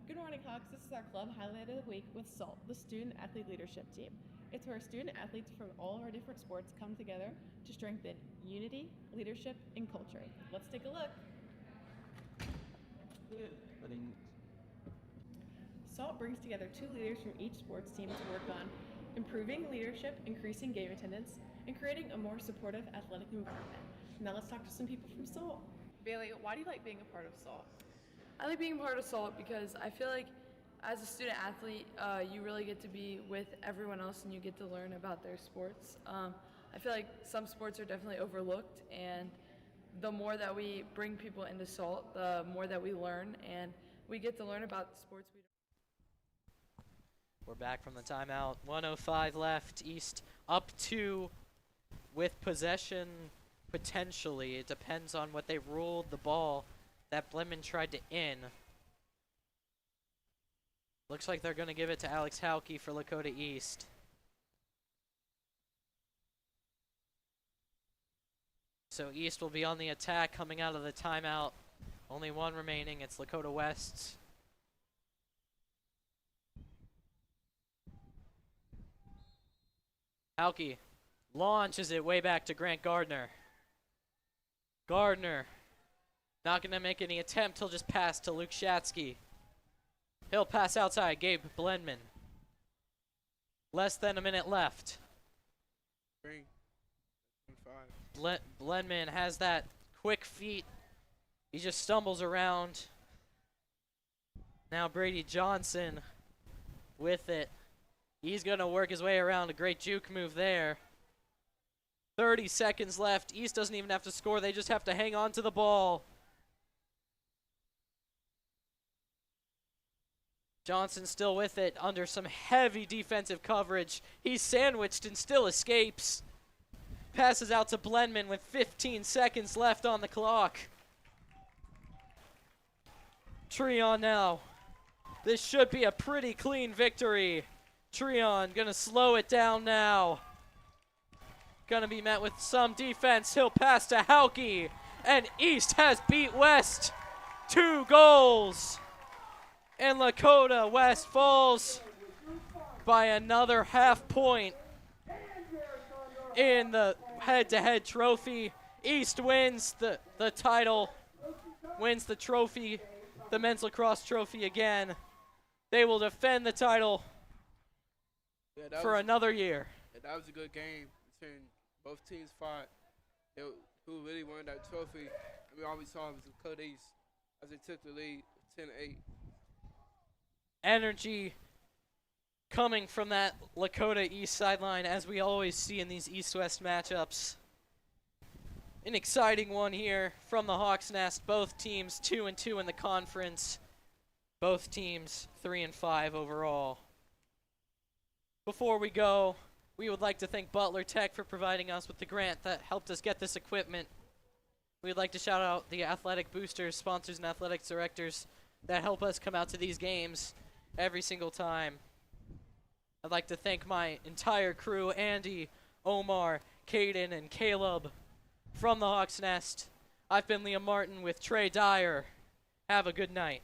Good morning, Hawks. This is our club highlight of the week with SALT, the student athlete leadership team. It's where student athletes from all of our different sports come together to strengthen unity, leadership, and culture. Let's take a look. SALT brings together 2 leaders from each sports team to work on improving leadership, increasing game attendance, and creating a more supportive athletic environment. Now let's talk to some people from SALT. Bailey, why do you like being a part of SALT? I like being part of SALT because I feel like as a student athlete, you really get to be with everyone else and you get to learn about their sports. I feel like some sports are definitely overlooked, and the more that we bring people into SALT, the more that we learn, and we get to learn about sports we don't. We're back from the timeout. 1:05 left. East up 2 with possession, potentially. It depends on what they ruled the ball that Blenman tried to in. Looks like they're going to give it to Alex Hauke for Lakota East. So East will be on the attack coming out of the timeout. Only one remaining. It's Lakota West's. Hauke launches it way back to Grant Gardner. Gardner not going to make any attempt. He'll just pass to Luke Shatsky. He'll pass outside. Gabe Blenman. Less than a minute left. Blenman has that quick feet. He just stumbles around. Now Brady Johnson with it. He's going to work his way around. A great juke move there. 30 seconds left. East doesn't even have to score. They just have to hang on to the ball. Johnson still with it under some heavy defensive coverage. He's sandwiched and still escapes. Passes out to Blenman with 15 seconds left on the clock. Treon now. This should be a pretty clean victory. Treon gonna slow it down now. Gonna be met with some defense. He'll pass to Hauke. And East has beat West. 2 goals. And Lakota West falls by another half point in the head-to-head trophy. East wins the title, wins the trophy, the men's lacrosse trophy again. They will defend the title for another year. Yeah, that was a good game between both teams fought. Who really won that trophy? I mean, all we saw was Lakota East as they took the lead 10-8. Energy coming from that Lakota East sideline, as we always see in these East-West matchups. An exciting one here from the Hawks Nest. Both teams 2-2 in the conference. Both teams 3-5 overall. Before we go, we would like to thank Butler Tech for providing us with the grant that helped us get this equipment. We'd like to shout out the athletic boosters, sponsors, and athletics directors that help us come out to these games every single time. I'd like to thank my entire crew, Andy, Omar, Caden, and Caleb from the Hawks Nest. I've been Liam Martin with Trey Dyer. Have a good night.